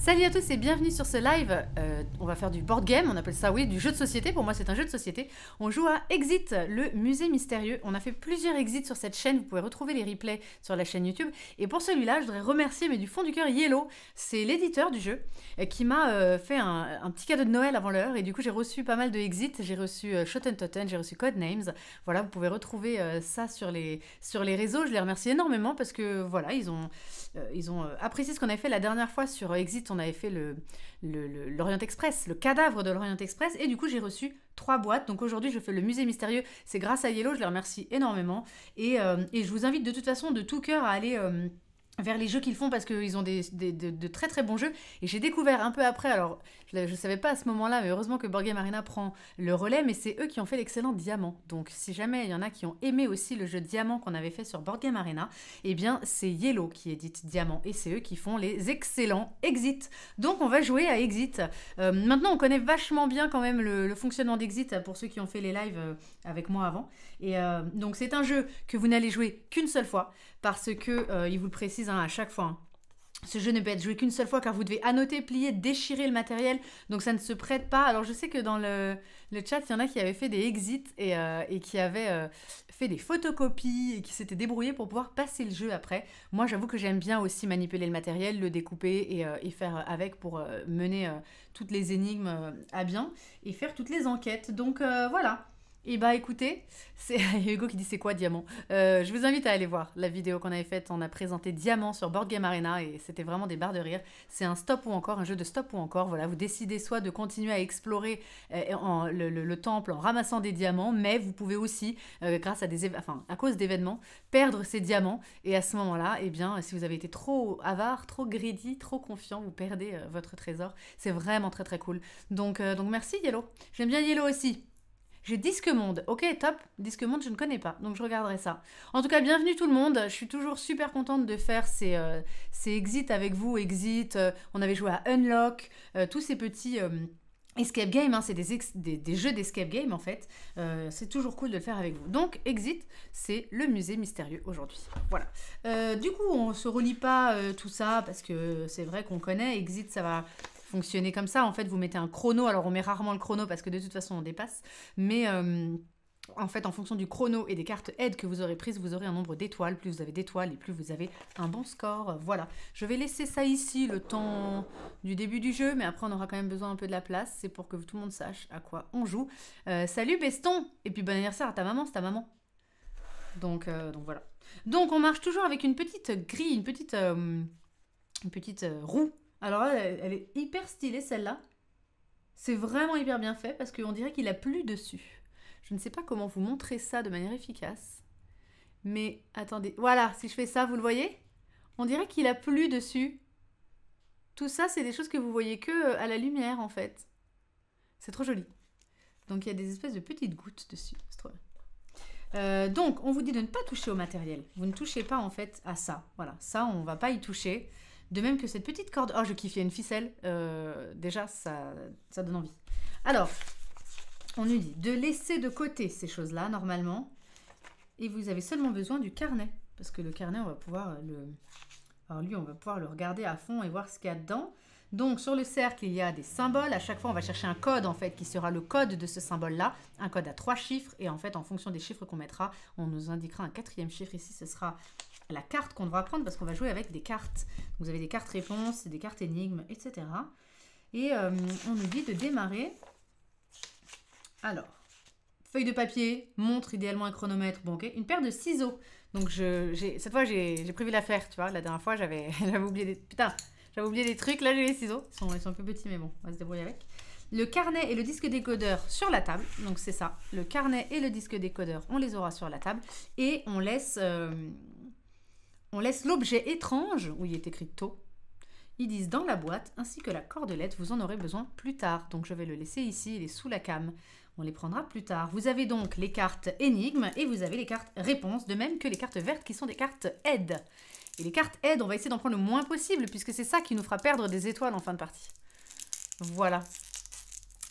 Salut à tous et bienvenue sur ce live. On va faire du board game, on appelle ça, oui, du jeu de société. Pour moi, c'est un jeu de société. On joue à Exit, le musée mystérieux. On a fait plusieurs exits sur cette chaîne. Vous pouvez retrouver les replays sur la chaîne YouTube. Et pour celui-là, je voudrais remercier, mais du fond du cœur, Yellow. C'est l'éditeur du jeu qui m'a fait un petit cadeau de Noël avant l'heure. Et du coup, j'ai reçu pas mal de exits. J'ai reçu Shotentoten, j'ai reçu Codenames. Voilà, vous pouvez retrouver ça sur les réseaux. Je les remercie énormément parce que voilà, ils ont apprécié ce qu'on avait fait la dernière fois sur Exit. On avait fait l'Orient Express, le cadavre de l'Orient Express, et du coup j'ai reçu 3 boîtes. Donc aujourd'hui je fais le musée mystérieux, c'est grâce à Yellow, je les remercie énormément, et je vous invite de toute façon de tout cœur à aller vers les jeux qu'ils font parce qu'ils ont de très très bons jeux. Et j'ai découvert un peu après, alors je ne savais pas à ce moment-là, mais heureusement que Board Game Arena prend le relais, mais c'est eux qui ont fait l'excellent Diamant. Donc si jamais il y en a qui ont aimé aussi le jeu Diamant qu'on avait fait sur Board Game Arena, eh bien c'est Yellow qui édite Diamant et c'est eux qui font les excellents Exit. Donc on va jouer à Exit. Maintenant on connaît vachement bien quand même le fonctionnement d'Exit pour ceux qui ont fait les lives avec moi avant. Et donc c'est un jeu que vous n'allez jouer qu'une seule fois parce que il vous le précise à chaque fois. Hein. Ce jeu ne peut être joué qu'une seule fois car vous devez annoter, plier, déchirer le matériel. Donc ça ne se prête pas. Alors je sais que dans le chat, il y en a qui avaient fait des exits et qui avaient fait des photocopies et qui s'étaient débrouillés pour pouvoir passer le jeu après. Moi j'avoue que j'aime bien aussi manipuler le matériel, le découper et faire avec pour mener toutes les énigmes à bien et faire toutes les enquêtes. Donc voilà. Et bah écoutez, c'est Hugo qui dit c'est quoi Diamant. Je vous invite à aller voir la vidéo qu'on avait faite. On a présenté Diamant sur Board Game Arena et c'était vraiment des barres de rire. C'est un stop ou encore, un jeu de stop ou encore. Voilà, vous décidez soit de continuer à explorer le temple en ramassant des diamants, mais vous pouvez aussi, grâce à à cause d'événements, perdre ces diamants. Et à ce moment-là, eh bien, si vous avez été trop avare, trop greedy, trop confiant, vous perdez votre trésor. C'est vraiment très très cool. Donc merci Yellow. J'aime bien Yellow aussi. J'ai Disque Monde. Ok, top. Disque Monde, je ne connais pas, donc je regarderai ça. En tout cas, bienvenue tout le monde. Je suis toujours super contente de faire ces exits avec vous. Exit, on avait joué à Unlock, tous ces petits escape games. Hein, c'est des jeux d'escape game en fait. C'est toujours cool de le faire avec vous. Donc, Exit, c'est le musée mystérieux aujourd'hui. Voilà. Du coup, on ne se relie pas tout ça parce que c'est vrai qu'on connaît. Exit, ça va fonctionner comme ça. En fait, vous mettez un chrono. Alors, on met rarement le chrono parce que de toute façon, on dépasse. Mais en fait, en fonction du chrono et des cartes aide que vous aurez prises, vous aurez un nombre d'étoiles. Plus vous avez d'étoiles et plus vous avez un bon score. Voilà. Je vais laisser ça ici le temps du début du jeu. Mais après, on aura quand même besoin un peu de la place. C'est pour que tout le monde sache à quoi on joue. Salut Beston. Et puis, bon anniversaire à ta maman. C'est ta maman. Donc voilà. Donc, on marche toujours avec une petite grille, une petite roue. Alors là, elle est hyper stylée celle-là. C'est vraiment hyper bien fait parce qu'on dirait qu'il a plu dessus. Je ne sais pas comment vous montrer ça de manière efficace. Mais attendez, voilà, si je fais ça, vous le voyez? On dirait qu'il a plu dessus. Tout ça, c'est des choses que vous voyez que à la lumière en fait. C'est trop joli. Donc il y a des espèces de petites gouttes dessus. C'est trop bien. Donc on vous dit de ne pas toucher au matériel. Vous ne touchez pas en fait à ça. Voilà, ça on va pas y toucher. De même que cette petite corde... Oh, je kiffe, il y a une ficelle. Déjà, ça donne envie. Alors, on nous dit de laisser de côté ces choses-là, normalement. Et vous avez seulement besoin du carnet. Parce que le carnet, on va pouvoir le... Alors lui, on va pouvoir le regarder à fond et voir ce qu'il y a dedans. Donc, sur le cercle, il y a des symboles. À chaque fois, on va chercher un code, en fait, qui sera le code de ce symbole-là. Un code à 3 chiffres. Et en fait, en fonction des chiffres qu'on mettra, on nous indiquera un 4e chiffre. Ici, ce sera... la carte qu'on devra prendre parce qu'on va jouer avec des cartes. Donc vous avez des cartes réponses, des cartes énigmes, etc. Et on nous dit de démarrer. Alors, feuille de papier, montre idéalement un chronomètre, bon ok, une paire de ciseaux. Donc cette fois j'ai prévu la faire, tu vois. La dernière fois j'avais oublié des trucs. Là j'ai les ciseaux, ils sont un peu petits mais bon, on va se débrouiller avec. Le carnet et le disque décodeur sur la table, donc c'est ça. Le carnet et le disque décodeur, on les aura sur la table et on laisse l'objet étrange, où il est écrit tôt, ils disent dans la boîte, ainsi que la cordelette, vous en aurez besoin plus tard. Donc je vais le laisser ici, il est sous la came. On les prendra plus tard. Vous avez donc les cartes énigmes et vous avez les cartes réponses, de même que les cartes vertes qui sont des cartes aide. Et les cartes aide, on va essayer d'en prendre le moins possible, puisque c'est ça qui nous fera perdre des étoiles en fin de partie. Voilà.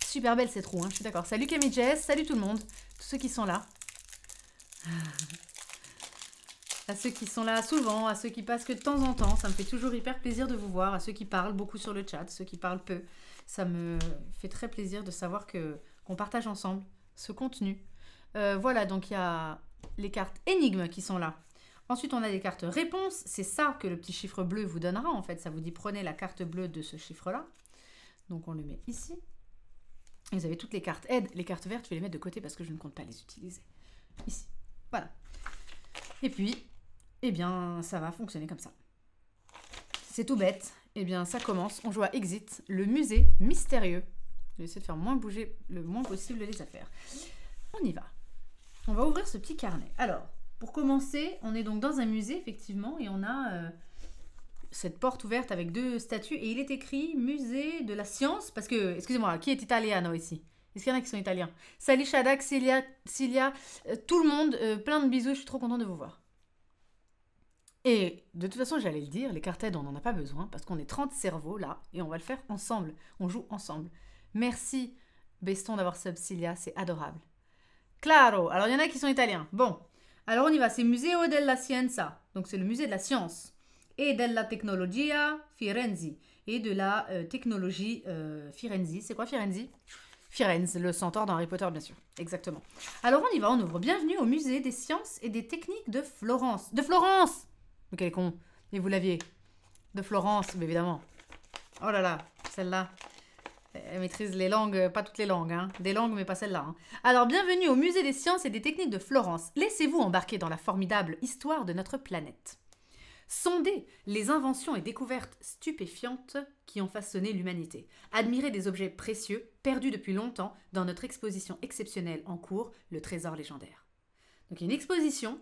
Super belle cette roue, hein, je suis d'accord. Salut Camille Jess, salut tout le monde, tous ceux qui sont là. À ceux qui sont là souvent, à ceux qui passent que de temps en temps. Ça me fait toujours hyper plaisir de vous voir. À ceux qui parlent beaucoup sur le chat, ceux qui parlent peu. Ça me fait très plaisir de savoir qu'on partage ensemble ce contenu. Voilà, donc il y a les cartes énigmes qui sont là. Ensuite, on a des cartes réponses. C'est ça que le petit chiffre bleu vous donnera, en fait. Ça vous dit, prenez la carte bleue de ce chiffre-là. Donc, on le met ici. Et vous avez toutes les cartes aides. Les cartes vertes, je vais les mettre de côté parce que je ne compte pas les utiliser. Ici. Voilà. Et puis, eh bien, ça va fonctionner comme ça. C'est tout bête. Eh bien, ça commence. On joue à Exit, le musée mystérieux. Je vais essayer de faire moins bouger le moins possible les affaires. On y va. On va ouvrir ce petit carnet. Alors, pour commencer, on est donc dans un musée, effectivement, et on a cette porte ouverte avec deux statues, et il est écrit Musée de la Science, parce que, excusez-moi, qui est italiano ici? Est-ce qu'il y en a qui sont italiens? Salut Shadak, Cilia, tout le monde, plein de bisous, je suis trop contente de vous voir. Et de toute façon, j'allais le dire, les cartes aides, on n'en a pas besoin, parce qu'on est 30 cerveaux là, et on va le faire ensemble, on joue ensemble. Merci Beston d'avoir sub Cilia, c'est adorable. Claro, alors il y en a qui sont italiens. Bon, alors on y va, c'est Museo della Scienza, donc c'est le musée de la science, et della tecnologia Firenze, et de la technologie Firenze. C'est quoi Firenze? Firenze, le centaure dans Harry Potter, bien sûr, exactement. Alors on y va, on ouvre. Bienvenue au musée des sciences et des techniques de Florence. De Florence! Mais quel con, et vous l'aviez. De Florence, mais évidemment. Oh là là, celle-là. Elle maîtrise les langues, pas toutes les langues, hein. Des langues, mais pas celle-là. Hein. Alors, bienvenue au Musée des sciences et des techniques de Florence. Laissez-vous embarquer dans la formidable histoire de notre planète. Sondez les inventions et découvertes stupéfiantes qui ont façonné l'humanité. Admirez des objets précieux, perdus depuis longtemps, dans notre exposition exceptionnelle en cours, le Trésor légendaire. Donc, il y a une exposition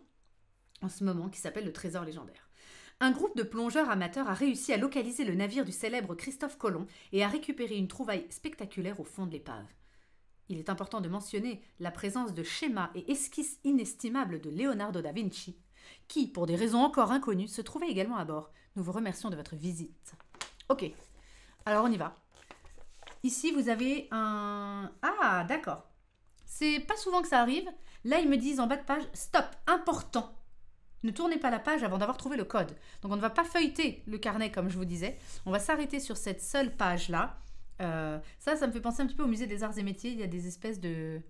en ce moment qui s'appelle le Trésor légendaire. Un groupe de plongeurs amateurs a réussi à localiser le navire du célèbre Christophe Colomb et à récupérer une trouvaille spectaculaire au fond de l'épave. Il est important de mentionner la présence de schémas et esquisses inestimables de Leonardo da Vinci, qui, pour des raisons encore inconnues, se trouvait également à bord. Nous vous remercions de votre visite. Ok, alors on y va. Ici, vous avez un... Ah, d'accord. C'est pas souvent que ça arrive. Là, ils me disent en bas de page, stop, important. Ne tournez pas la page avant d'avoir trouvé le code. Donc on ne va pas feuilleter le carnet comme je vous disais. On va s'arrêter sur cette seule page-là. Ça me fait penser un petit peu au musée des arts et métiers. Il y a des espèces de...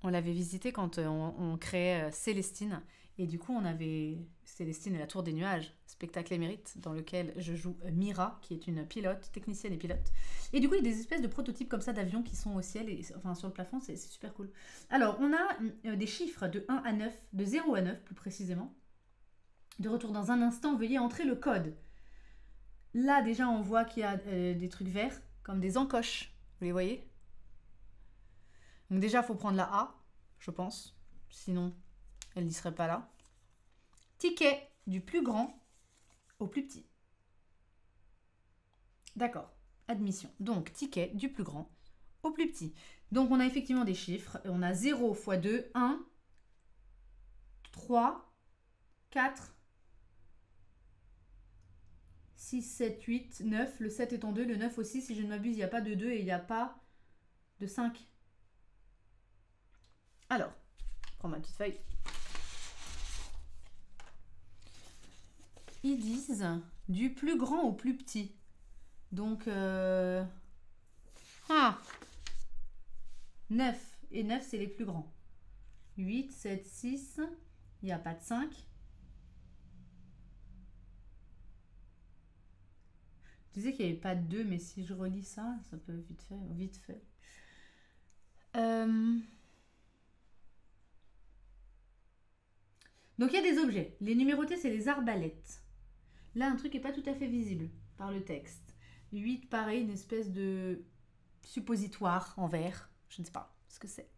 On l'avait visité quand on créait Célestine. Et du coup, on avait Célestine et la Tour des Nuages, spectacle émérite, dans lequel je joue Mira, qui est une pilote, technicienne et pilote. Et du coup, il y a des espèces de prototypes comme ça d'avions qui sont au ciel, et, enfin sur le plafond, c'est super cool. Alors, on a des chiffres de 1 à 9, de 0 à 9 plus précisément. De retour dans un instant, veuillez entrer le code. Là, déjà, on voit qu'il y a des trucs verts, comme des encoches. Vous les voyez? Donc déjà, il faut prendre la A, je pense. Sinon, elle n'y serait pas là. Ticket du plus grand au plus petit. D'accord. Admission. Donc, ticket du plus grand au plus petit. Donc, on a effectivement des chiffres. On a 0 x 2, 1, 3, 4, 6, 7, 8, 9. Le 7 étant 2, le 9 aussi. Si je ne m'abuse, il n'y a pas de 2 et il n'y a pas de 5. Alors, je prends ma petite feuille. Ils disent du plus grand au plus petit. Donc, 9. Et 9, c'est les plus grands. 8, 7, 6. Il n'y a pas de 5. Je disais qu'il n'y avait pas de 2, mais si je relis ça, ça peut vite fait. Donc il y a des objets. Les numérotés, c'est les arbalètes. Là, un truc n'est pas tout à fait visible par le texte. 8, pareil, une espèce de suppositoire en verre. Je ne sais pas ce que c'est.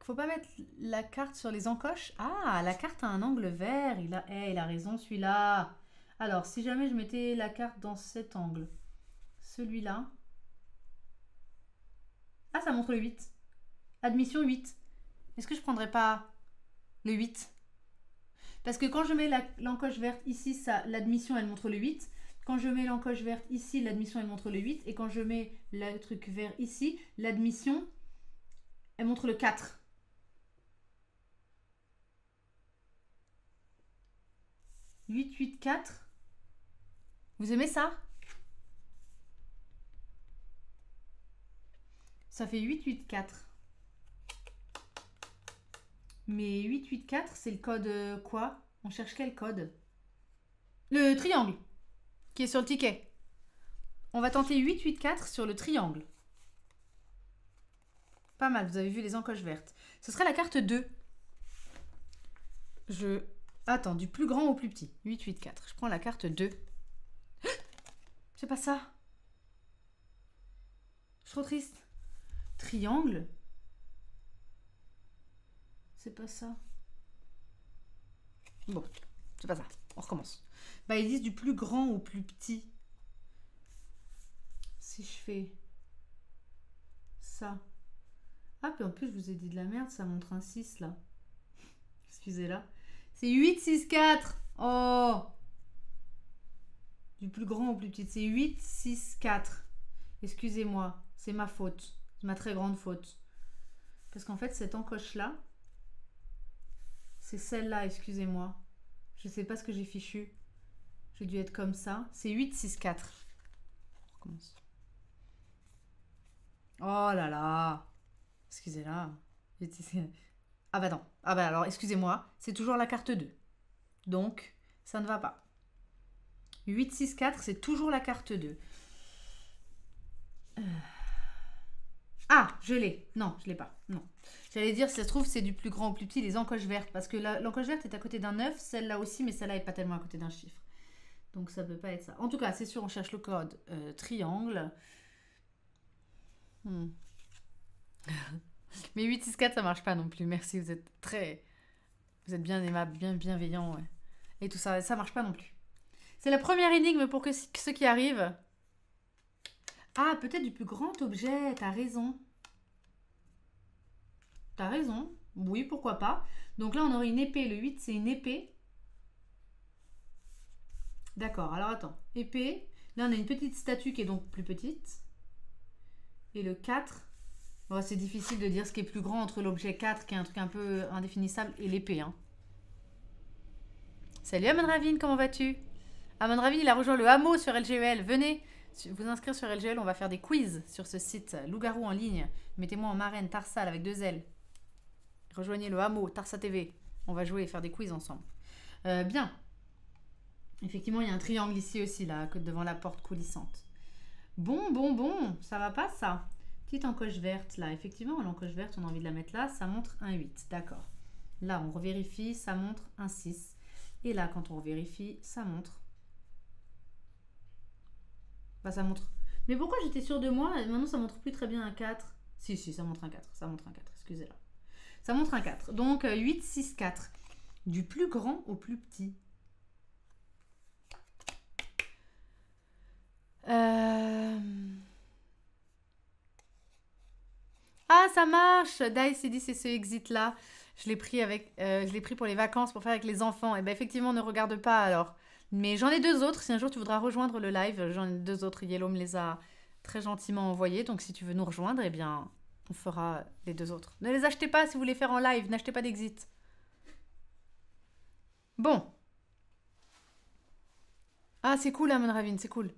Faut pas mettre la carte sur les encoches. Ah, la carte a un angle vert. Il a raison, celui-là. Alors, si jamais je mettais la carte dans cet angle, celui-là. Ah, ça montre le 8. Admission 8. Est-ce que je prendrais pas le 8? Parce que quand je mets l'encoche verte ici, l'admission, elle montre le 8. Quand je mets l'encoche verte ici, l'admission, elle montre le 8. Et quand je mets le truc vert ici, l'admission, elle montre le 4. 8, 8, 4. Vous aimez ça? Ça fait 8, 8, 4. Mais 8, 8, 4, c'est le code quoi? On cherche quel code? Le triangle qui est sur le ticket. On va tenter 8, 8, 4 sur le triangle. Pas mal, vous avez vu les encoches vertes. Ce serait la carte 2. Attends, du plus grand au plus petit. 8, 8, 4. Je prends la carte 2. C'est pas ça. Je suis trop triste. Triangle. C'est pas ça. Bon, c'est pas ça. On recommence. Bah, ils disent du plus grand au plus petit. Si je fais ça. Ah, puis en plus, je vous ai dit de la merde, ça montre un 6 là. Excusez-la. C'est 8, 6, 4. Oh! Du plus grand au plus petit. C'est 8, 6, 4. Excusez-moi, c'est ma faute. C'est ma très grande faute. Parce qu'en fait, cette encoche-là, c'est celle-là, excusez-moi. Je sais pas ce que j'ai fichu. J'ai dû être comme ça. C'est 8, 6, 4. On recommence. Oh là là. Excusez-la. Ah bah non. Ah bah alors, excusez-moi. C'est toujours la carte 2. Donc, ça ne va pas. 8, 6, 4, c'est toujours la carte 2. Ah, je l'ai. Non, je l'ai pas. Non. J'allais dire, si ça se trouve, c'est du plus grand au plus petit, les encoches vertes. Parce que l'encoche verte est à côté d'un 9, celle-là aussi, mais celle-là n'est pas tellement à côté d'un chiffre. Donc ça peut pas être ça. En tout cas, c'est sûr, on cherche le code triangle. Mais 8, 6, 4, ça marche pas non plus. Merci, vous êtes très... Vous êtes bien aimable, bien bienveillant. Ouais. Et tout ça, ça marche pas non plus. C'est la première énigme pour ceux qui arrivent. Ah, peut-être du plus grand objet, t'as raison. T'as raison. Oui, pourquoi pas. Donc là, on aurait une épée. Le 8, c'est une épée. D'accord, alors attends. Épée. Là, on a une petite statue qui est donc plus petite. Et le 4. Bon, c'est difficile de dire ce qui est plus grand entre l'objet 4, qui est un truc un peu indéfinissable, et l'épée. Hein. Salut Amon Ravine, comment vas-tu? Amon Ravine, il a rejoint le hameau sur LGEL. Venez vous inscrire sur LGL, on va faire des quiz sur ce site. Loup-garou en ligne. Mettez-moi en marraine Tarsal avec 2 L. Rejoignez le hameau, Tarsa TV. On va jouer et faire des quiz ensemble. Bien. Effectivement, il y a un triangle ici aussi, là, devant la porte coulissante. Bon. Ça va pas, ça? Petite encoche verte, là. Effectivement, l'encoche verte, on a envie de la mettre là. Ça montre un 8. D'accord. Là, on revérifie. Ça montre un 6. Et là, quand on revérifie, ça montre... Bah, ça montre... Mais pourquoi j'étais sûre de moi? Maintenant, ça montre plus très bien un 4. Si, ça montre un 4. Ça montre un 4. Excusez-la. Ça montre un 4. Donc, 8, 6, 4. Du plus grand au plus petit. Ah, ça marche! Dai s'est dit c'est ce exit là. Je l'ai pris pour les vacances pour faire avec les enfants. Et ben effectivement, ne regarde pas alors. Mais j'en ai 2 autres. Si un jour tu voudras rejoindre le live, j'en ai 2 autres. Yellow me les a très gentiment envoyés. Donc si tu veux nous rejoindre, eh bien, on fera les 2 autres. Ne les achetez pas si vous voulez faire en live. N'achetez pas d'exit. Bon. Ah, c'est cool, Amon Ravine, c'est cool.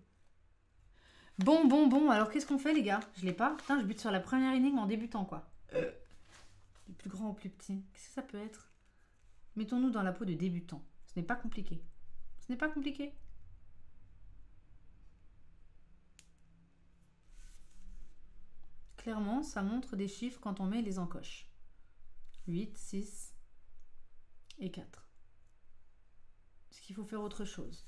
Bon. Alors, qu'est-ce qu'on fait, les gars? Je l'ai pas. Putain, je bute sur la première énigme en débutant, quoi. Du plus grand au plus petit. Qu'est-ce que ça peut être? Mettons-nous dans la peau de débutant. Ce n'est pas compliqué. Ce n'est pas compliqué. Clairement, ça montre des chiffres quand on met les encoches. 8, 6 et 4. Est-ce qu'il faut faire autre chose?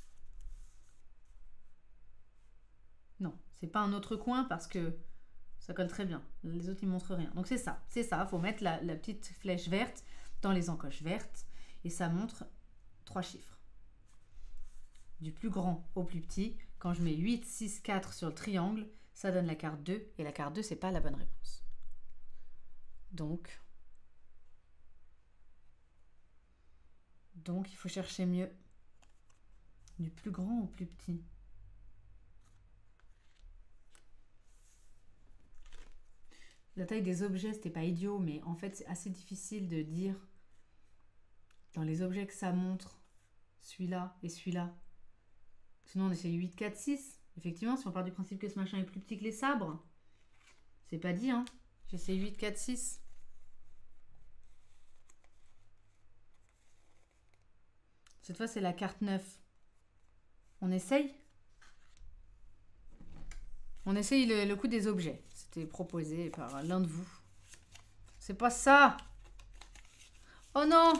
Non, c'est pas un autre coin parce que ça colle très bien. Les autres, ils montrent rien. Donc c'est ça. Il faut mettre la petite flèche verte dans les encoches vertes et ça montre 3 chiffres. Du plus grand au plus petit, quand je mets 8, 6, 4 sur le triangle, ça donne la carte 2 et la carte 2, c'est pas la bonne réponse. Donc, il faut chercher mieux. Du plus grand au plus petit. La taille des objets, c'était pas idiot, mais en fait, c'est assez difficile de dire dans les objets que ça montre celui-là et celui-là. Sinon, on essaye 8, 4, 6. Effectivement, si on part du principe que ce machin est plus petit que les sabres, c'est pas dit, hein. J'essaye 8, 4, 6. Cette fois, c'est la carte 9. On essaye? On essaye le coup des objets. C'était proposé par l'un de vous. C'est pas ça! Oh non!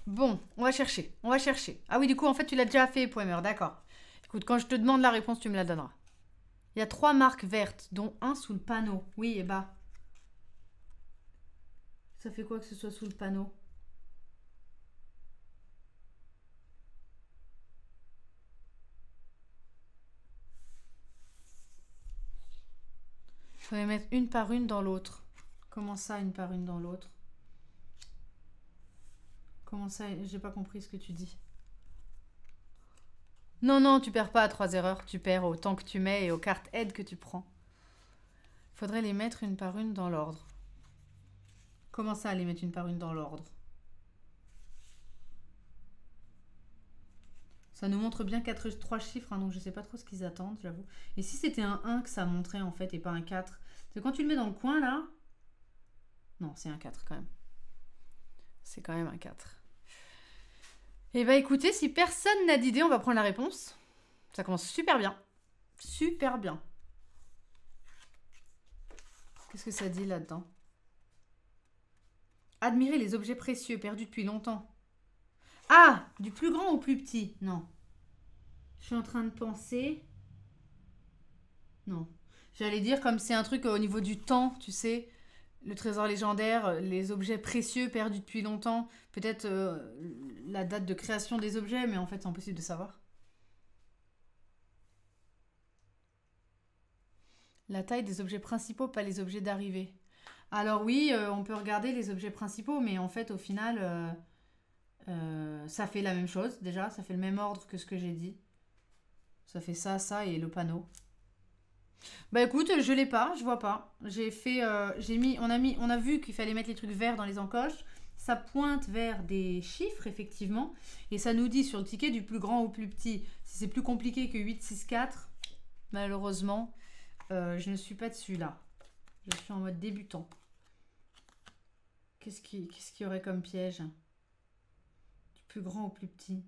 Bon, on va chercher. On va chercher. Ah oui, du coup, en fait, tu l'as déjà fait, Poemer. D'accord. Écoute, quand je te demande la réponse, tu me la donneras. Il y a 3 marques vertes, dont un sous le panneau. Oui, et bah. Ça fait quoi que ce soit sous le panneau? Il faut les mettre une par une dans l'autre. Comment ça, une par une dans l'autre? Comment ça? J'ai pas compris ce que tu dis. Non, non, tu perds pas à 3 erreurs. Tu perds au temps que tu mets et aux cartes aide que tu prends. Il faudrait les mettre une par une dans l'ordre. Comment ça, les mettre une par une dans l'ordre? Ça nous montre bien 3 chiffres, hein, donc je sais pas trop ce qu'ils attendent, j'avoue. Et si c'était un 1 que ça montrait en fait et pas un 4? C'est quand tu le mets dans le coin là. Non, c'est un 4 quand même. C'est quand même un 4. Eh bah écoutez, si personne n'a d'idée, on va prendre la réponse. Ça commence super bien. Super bien. Qu'est-ce que ça dit là-dedans? Admirer les objets précieux perdus depuis longtemps. Ah! Du plus grand au plus petit? Non. Je suis en train de penser... Non. J'allais dire comme c'est un truc au niveau du temps, tu sais... Le trésor légendaire, les objets précieux perdus depuis longtemps. Peut-être la date de création des objets, mais en fait, c'est impossible de savoir. La taille des objets principaux, pas les objets d'arrivée. Alors oui, on peut regarder les objets principaux, mais en fait, au final, ça fait la même chose, déjà. Ça fait le même ordre que ce que j'ai dit. Ça fait ça, ça et le panneau. Bah écoute, je l'ai pas, je vois pas. J'ai fait, on a vu qu'il fallait mettre les trucs verts dans les encoches. Ça pointe vers des chiffres, effectivement. Et ça nous dit sur le ticket du plus grand au plus petit. Si c'est plus compliqué que 8, 6, 4, malheureusement, je ne suis pas dessus là. Je suis en mode débutant. Qu'est-ce qu'il y aurait comme piège? Du plus grand au plus petit.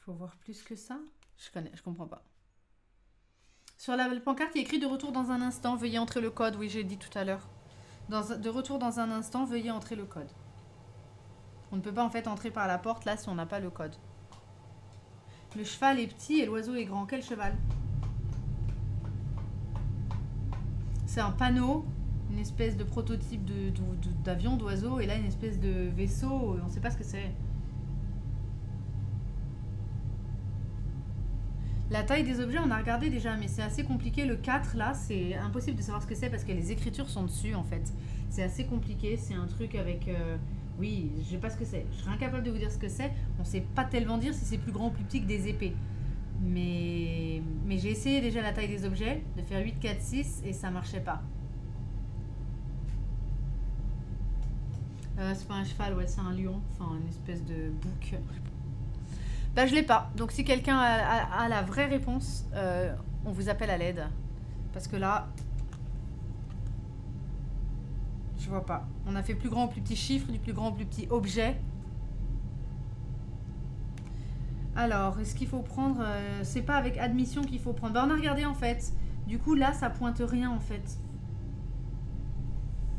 Faut voir plus que ça. Je comprends pas. Sur la pancarte, il y a écrit de retour dans un instant, veuillez entrer le code. Oui, j'ai dit tout à l'heure. De retour dans un instant, veuillez entrer le code. On ne peut pas en fait entrer par la porte là si on n'a pas le code. Le cheval est petit et l'oiseau est grand. Quel cheval? C'est un panneau, une espèce de prototype d'avion, d'oiseau, et là une espèce de vaisseau. On ne sait pas ce que c'est. La taille des objets, on a regardé déjà, mais c'est assez compliqué. Le 4, là, c'est impossible de savoir ce que c'est parce que les écritures sont dessus, en fait. C'est assez compliqué. C'est un truc avec... oui, je sais pas ce que c'est. Je serais incapable de vous dire ce que c'est. On sait pas tellement dire si c'est plus grand ou plus petit que des épées. Mais j'ai essayé déjà la taille des objets, de faire 8, 4, 6, et ça marchait pas. C'est pas un cheval, ouais, c'est un lion. Enfin, une espèce de bouc. Bah, je l'ai pas. Donc, si quelqu'un a la vraie réponse, on vous appelle à l'aide. Parce que là, je vois pas. On a fait plus grand ou plus petit chiffre, du plus grand au plus petit objet. Alors, est-ce qu'il faut prendre... c'est pas avec admission qu'il faut prendre. Bah, on a regardé en fait. Du coup, là, ça pointe rien en fait.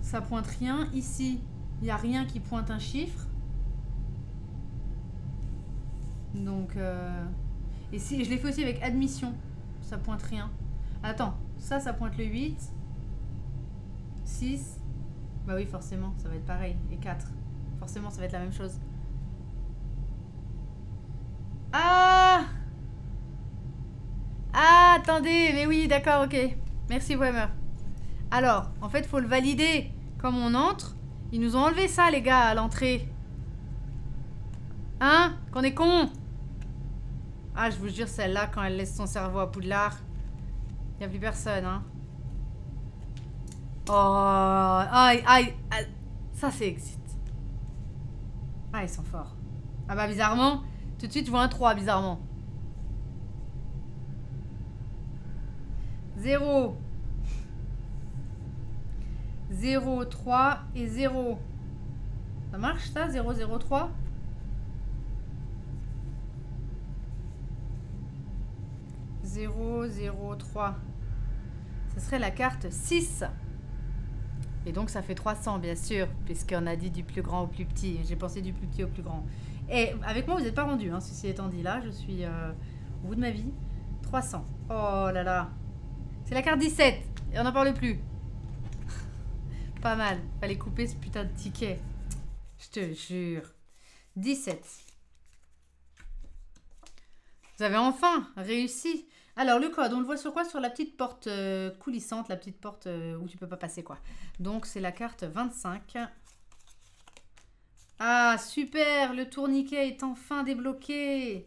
Ça pointe rien. Ici, il n'y a rien qui pointe un chiffre. Donc, et si je l'ai fait aussi avec admission, ça pointe rien. Attends, ça pointe le 8. 6. Bah oui, forcément, ça va être pareil. Et 4. Forcément, ça va être la même chose. Ah! Ah, attendez, mais oui, d'accord, ok. Merci, Wemmer. Alors, en fait, il faut le valider. Comme on entre, ils nous ont enlevé ça, les gars, à l'entrée. Hein? Qu'on est con. Ah, je vous jure, celle-là, quand elle laisse son cerveau à Poudlard, il n'y a plus personne, hein. Oh, aïe, aïe, aïe. Ça, c'est exit. Ah, ils sont forts. Ah bah, bizarrement, tout de suite, je vois un 3, bizarrement. 0. 0, 3 et 0. Ça marche, ça? 0, 0, 3? 0, 0, 3. Ce serait la carte 6. Et donc ça fait 300 bien sûr, puisqu'on a dit du plus grand au plus petit. J'ai pensé du plus petit au plus grand. Et avec moi vous n'êtes pas rendu, hein, ceci étant dit. Là je suis au bout de ma vie. 300. Oh là là. C'est la carte 17. Et on n'en parle plus. Pas mal. Fallait couper ce putain de ticket. Je te jure. 17. Vous avez enfin réussi. Alors, le code, on le voit sur quoi? Sur la petite porte coulissante, la petite porte où tu peux pas passer, quoi. Donc, c'est la carte 25. Ah, super! Le tourniquet est enfin débloqué.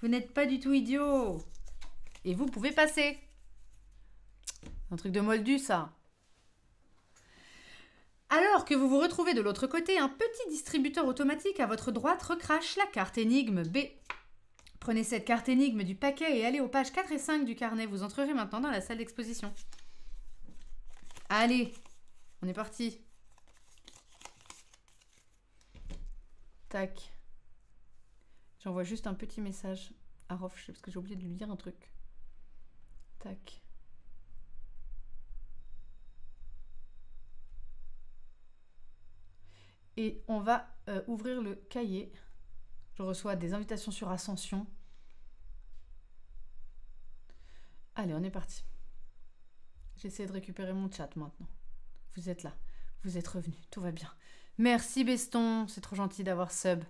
Vous n'êtes pas du tout idiot. Et vous pouvez passer. Un truc de moldu, ça. Alors que vous vous retrouvez de l'autre côté, un petit distributeur automatique à votre droite recrache la carte énigme B. Prenez cette carte énigme du paquet et allez aux pages 4 et 5 du carnet. Vous entrerez maintenant dans la salle d'exposition. Allez, on est parti. Tac. J'envoie juste un petit message à Rof, parce que j'ai oublié de lui dire un truc. Tac. Et on va ouvrir le cahier. Je reçois des invitations sur Ascension. Allez, on est parti. J'essaie de récupérer mon chat maintenant. Vous êtes là. Vous êtes revenu. Tout va bien. Merci Beston. C'est trop gentil d'avoir sub.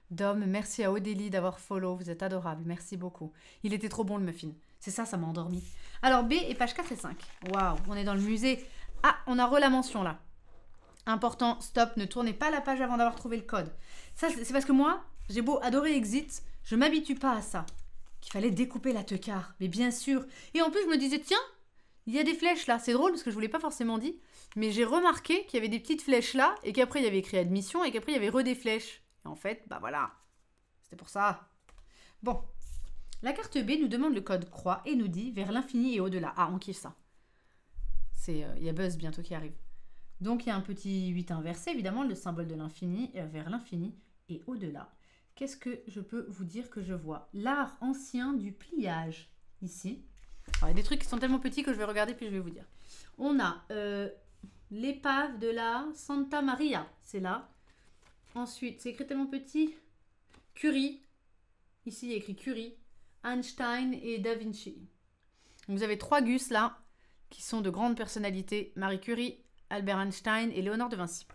Dom, merci à Odélie d'avoir follow. Vous êtes adorable. Merci beaucoup. Il était trop bon le muffin. C'est ça, ça m'a endormi. Alors B et page 4 et 5. Waouh, on est dans le musée. Ah, on a la mention là. Important, stop, ne tournez pas la page avant d'avoir trouvé le code. Ça, c'est parce que moi, j'ai beau adorer Exit, je m'habitue pas à ça. Qu'il fallait découper la teucar, mais bien sûr. Et en plus, je me disais, tiens, il y a des flèches là. C'est drôle parce que je vous l'ai pas forcément dit, mais j'ai remarqué qu'il y avait des petites flèches là, et qu'après, il y avait écrit admission, et qu'après, il y avait des flèches. Et en fait, bah voilà, c'était pour ça. Bon, la carte B nous demande le code croix et nous dit vers l'infini et au-delà. Ah, on kiffe ça. Il y a Buzz bientôt qui arrive. Donc, il y a un petit 8 inversé, évidemment, le symbole de l'infini, vers l'infini et au-delà. Qu'est-ce que je peux vous dire que je vois? L'art ancien du pliage, ici. Alors, il y a des trucs qui sont tellement petits que je vais regarder, puis je vais vous dire. On a l'épave de la Santa Maria, c'est là. Ensuite, c'est écrit tellement petit. Curie, ici, il y a écrit Curie, Einstein et Da Vinci. Donc, vous avez 3 Gus, là, qui sont de grandes personnalités. Marie Curie, Albert Einstein et Léonard de Vinci.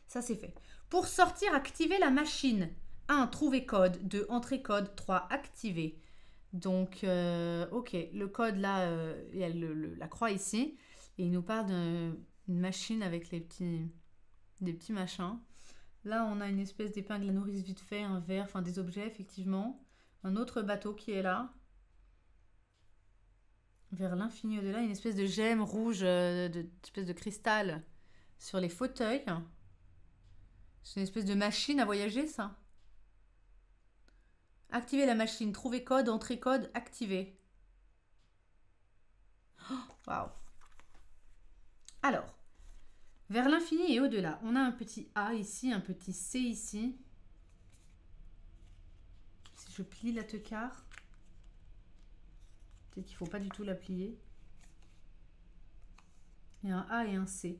Ça, c'est fait. Pour sortir, activez la machine. 1. Trouver code. 2. Entrer code. 3. Activer. Donc, ok. Le code, là, il y a la croix ici. Et il nous parle d'une machine avec des petits machins. Là, on a une espèce d'épingle à nourrice vite fait, un verre, enfin des objets, effectivement. Un autre bateau qui est là. Vers l'infini au-delà, une espèce de gemme rouge, espèce de cristal sur les fauteuils. C'est une espèce de machine à voyager, ça. Activer la machine, trouver code, entrer code, activer. Waouh. Alors, vers l'infini et au-delà, on a un petit A ici, un petit C ici. Si je plie la teucar. Peut-être qu'il ne faut pas du tout la plier. Il y a un A et un C.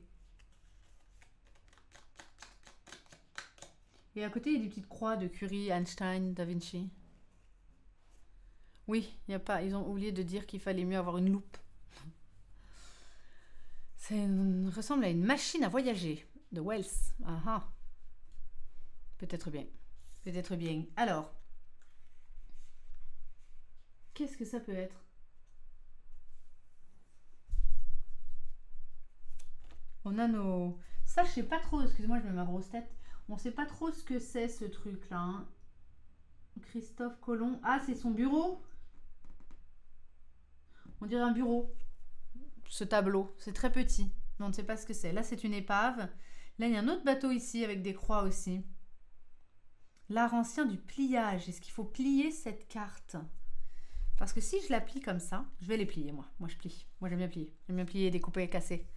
Et à côté, il y a des petites croix de Curie, Einstein, Da Vinci. Oui, il y a pas. Ils ont oublié de dire qu'il fallait mieux avoir une loupe. Ça ressemble à une machine à voyager de Wells. Ah ah. Peut-être bien. Peut-être bien. Alors, qu'est-ce que ça peut être? On a nos... Ça, je sais pas trop. Excusez-moi, je mets ma grosse tête. On sait pas trop ce que c'est, ce truc-là. Hein. Christophe Colomb. Ah, c'est son bureau? On dirait un bureau. Ce tableau, c'est très petit. Mais on ne sait pas ce que c'est. Là, c'est une épave. Là, il y a un autre bateau ici avec des croix aussi. L'art ancien du pliage. Est-ce qu'il faut plier cette carte? Parce que si je la plie comme ça, je vais les plier moi. Moi, je plie. Moi, j'aime bien plier. J'aime bien plier, découper et casser.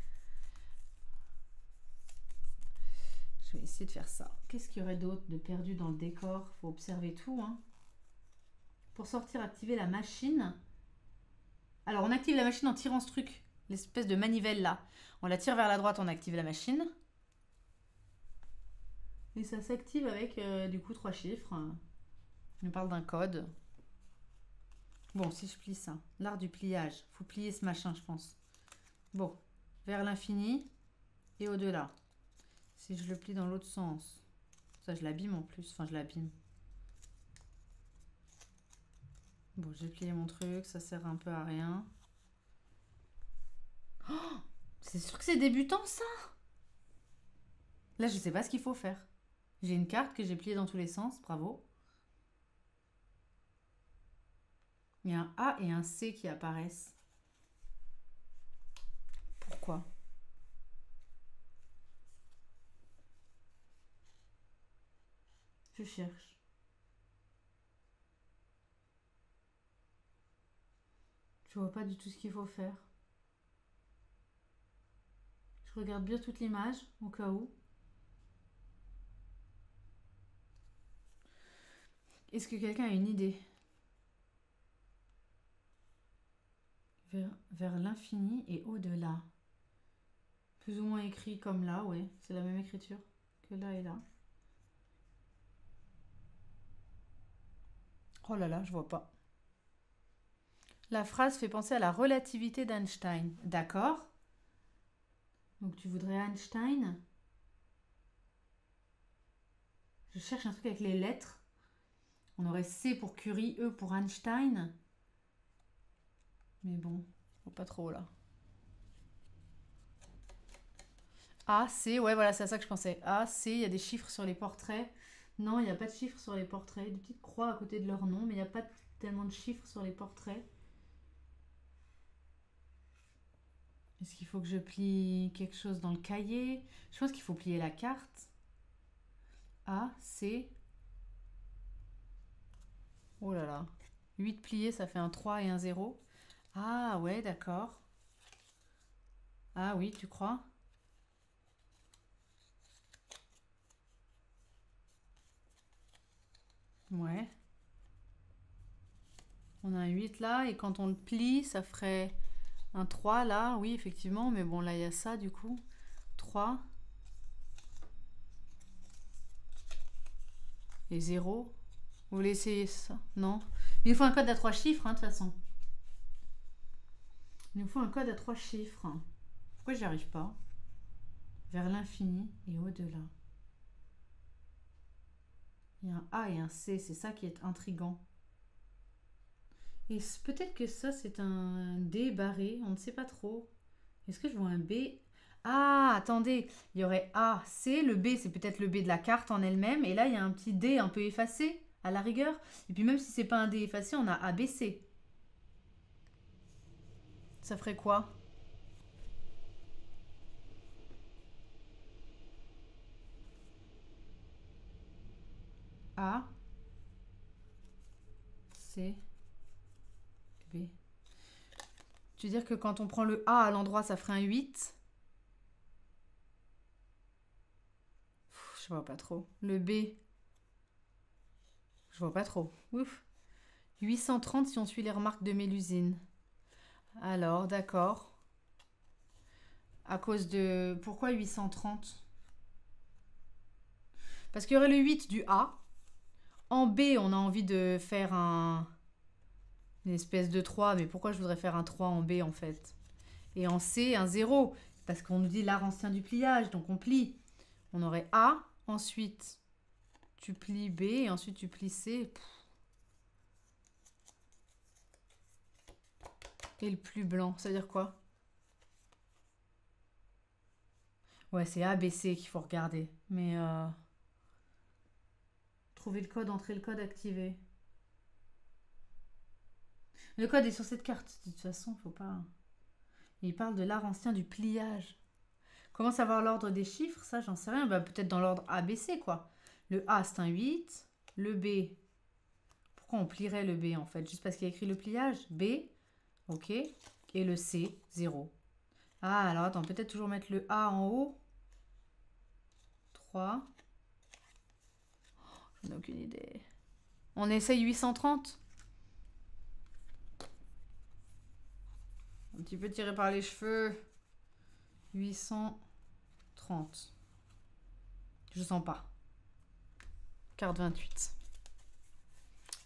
Je vais essayer de faire ça. Qu'est-ce qu'il y aurait d'autre de perdu dans le décor? Faut observer tout, hein. Pour sortir, activer la machine. Alors, on active la machine en tirant ce truc. L'espèce de manivelle là. On la tire vers la droite, on active la machine. Et ça s'active avec du coup 3 chiffres. On nous parle d'un code. Bon, si je plie ça. L'art du pliage. Faut plier ce machin, je pense. Bon. Vers l'infini et au-delà. Si je le plie dans l'autre sens. Ça, je l'abîme en plus. Enfin, je l'abîme. Bon, j'ai plié mon truc. Ça sert un peu à rien. Oh, c'est sûr que c'est débutant, ça. Là, je sais pas ce qu'il faut faire. J'ai une carte que j'ai pliée dans tous les sens. Bravo. Il y a un A et un C qui apparaissent. Pourquoi? Je cherche. Je vois pas du tout ce qu'il faut faire. Je regarde bien toute l'image, au cas où. Est-ce que quelqu'un a une idée? Vers l'infini et au-delà. Plus ou moins écrit comme là, ouais. C'est la même écriture que là et là. Oh là là, je vois pas. La phrase fait penser à la relativité d'Einstein. D'accord. Donc tu voudrais Einstein? Je cherche un truc avec les lettres. On aurait C pour Curie, E pour Einstein. Mais bon, faut pas trop là. A, C, ouais, voilà, c'est à ça que je pensais. A, C, il y a des chiffres sur les portraits. Non, il n'y a pas de chiffres sur les portraits. Des petites croix à côté de leur nom, mais il n'y a pas tellement de chiffres sur les portraits. Est-ce qu'il faut que je plie quelque chose dans le cahier? Je pense qu'il faut plier la carte. A, C. Oh là là. 8 pliés, ça fait un 3 et un 0. Ah ouais, d'accord. Ah oui, tu crois? Ouais. On a un 8 là, et quand on le plie, ça ferait un 3 là. Oui, effectivement, mais bon, là, il y a ça du coup. 3 et 0. Vous voulez essayer ça? Non? Il nous faut un code à 3 chiffres, hein, de toute façon. Il nous faut un code à 3 chiffres. Pourquoi j'y arrive pas? Vers l'infini et au-delà. Il y a un A et un C, c'est ça qui est intriguant. Et peut-être que ça, c'est un D barré, on ne sait pas trop. Est-ce que je vois un B? Ah, attendez, il y aurait A, C, le B, c'est peut-être le B de la carte en elle-même, et là, il y a un petit D un peu effacé, à la rigueur. Et puis même si c'est pas un D effacé, on a A, B, C. Ça ferait quoi? A, C, B. Tu veux dire que quand on prend le A à l'endroit, ça ferait un 8? Je vois pas trop. Le B, je vois pas trop. Ouf. 830 si on suit les remarques de Mélusine. Alors, d'accord. À cause de... Pourquoi 830? Parce qu'il y aurait le 8 du A. En B, on a envie de faire une espèce de 3. Mais pourquoi je voudrais faire un 3 en B en fait? Et en C, un 0. Parce qu'on nous dit l'art ancien du pliage. Donc on plie. On aurait A. Ensuite, tu plies B. Et ensuite, tu plies C. Et le plus blanc, ça veut dire quoi? Ouais, c'est A, B, C qu'il faut regarder. Mais trouver le code, entrer le code, activer. Le code est sur cette carte. De toute façon, faut pas... Il parle de l'art ancien du pliage. Comment savoir l'ordre des chiffres? Ça, j'en sais rien. Bah, peut-être dans l'ordre ABC, quoi. Le A, c'est un 8. Le B... Pourquoi on plierait le B, en fait? Juste parce qu'il y a écrit le pliage? B, ok. Et le C, 0. Ah, alors attends, peut-être toujours mettre le A en haut. 3. J'en ai aucune idée. On essaye 830. Un petit peu tiré par les cheveux. 830. Je sens pas. Carte 28.